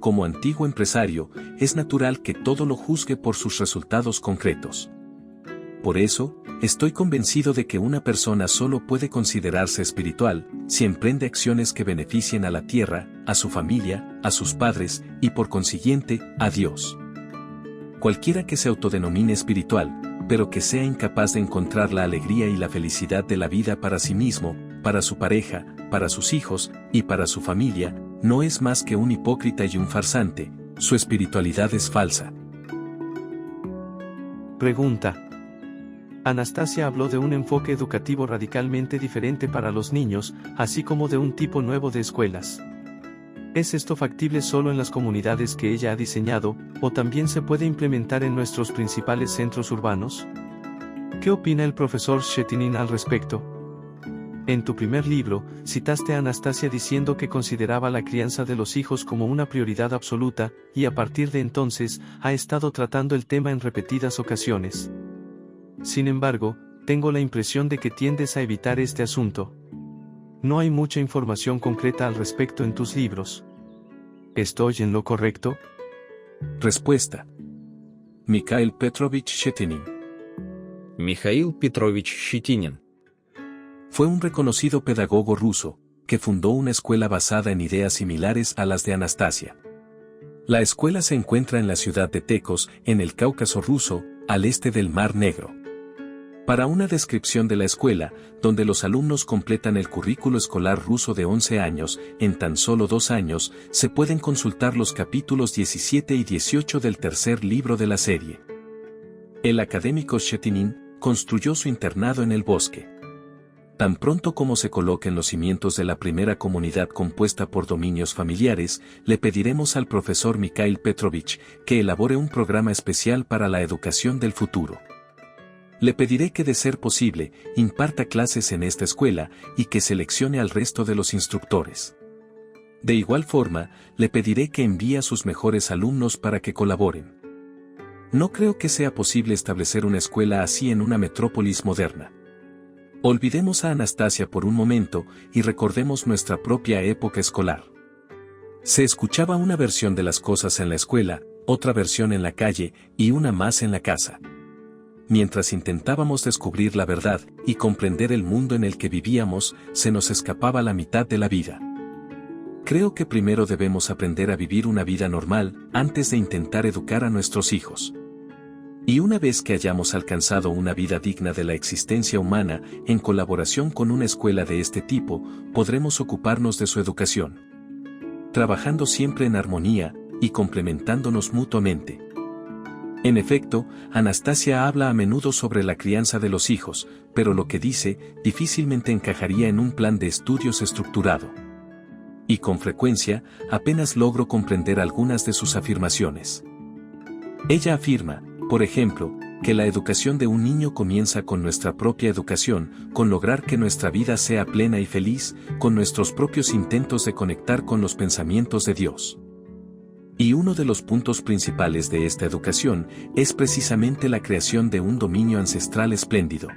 Como antiguo empresario, es natural que todo lo juzgue por sus resultados concretos. Por eso, estoy convencido de que una persona solo puede considerarse espiritual si emprende acciones que beneficien a la tierra, a su familia, a sus padres y por consiguiente, a Dios. Cualquiera que se autodenomine espiritual, pero que sea incapaz de encontrar la alegría y la felicidad de la vida para sí mismo, para su pareja, para sus hijos y para su familia, no es más que un hipócrita y un farsante. Su espiritualidad es falsa. Pregunta. Anastasia habló de un enfoque educativo radicalmente diferente para los niños, así como de un tipo nuevo de escuelas. ¿Es esto factible solo en las comunidades que ella ha diseñado, o también se puede implementar en nuestros principales centros urbanos? ¿Qué opina el profesor Schettinin al respecto? En tu primer libro, citaste a Anastasia diciendo que consideraba la crianza de los hijos como una prioridad absoluta, y a partir de entonces, ha estado tratando el tema en repetidas ocasiones. Sin embargo, tengo la impresión de que tiendes a evitar este asunto. No hay mucha información concreta al respecto en tus libros. ¿Estoy en lo correcto? Respuesta. Mikhail Petrovich Schettinin. Mikhail Petrovich Schettinin. Fue un reconocido pedagogo ruso, que fundó una escuela basada en ideas similares a las de Anastasia. La escuela se encuentra en la ciudad de Tekos, en el Cáucaso ruso, al este del Mar Negro. Para una descripción de la escuela, donde los alumnos completan el currículo escolar ruso de 11 años, en tan solo 2 años, se pueden consultar los capítulos 17 y 18 del tercer libro de la serie. El académico Schettinin construyó su internado en el bosque. Tan pronto como se coloquen los cimientos de la primera comunidad compuesta por dominios familiares, le pediremos al profesor Mikhail Petrovich que elabore un programa especial para la educación del futuro. Le pediré que, de ser posible, imparta clases en esta escuela y que seleccione al resto de los instructores. De igual forma, le pediré que envíe a sus mejores alumnos para que colaboren. No creo que sea posible establecer una escuela así en una metrópolis moderna. Olvidemos a Anastasia por un momento y recordemos nuestra propia época escolar. Se escuchaba una versión de las cosas en la escuela, otra versión en la calle y una más en la casa. Mientras intentábamos descubrir la verdad y comprender el mundo en el que vivíamos, se nos escapaba la mitad de la vida. Creo que primero debemos aprender a vivir una vida normal antes de intentar educar a nuestros hijos. Y una vez que hayamos alcanzado una vida digna de la existencia humana, en colaboración con una escuela de este tipo, podremos ocuparnos de su educación. Trabajando siempre en armonía y complementándonos mutuamente. En efecto, Anastasia habla a menudo sobre la crianza de los hijos, pero lo que dice difícilmente encajaría en un plan de estudios estructurado. Y con frecuencia, apenas logro comprender algunas de sus afirmaciones. Ella afirma, por ejemplo, que la educación de un niño comienza con nuestra propia educación, con lograr que nuestra vida sea plena y feliz, con nuestros propios intentos de conectar con los pensamientos de Dios. Y uno de los puntos principales de esta educación es precisamente la creación de un dominio ancestral espléndido.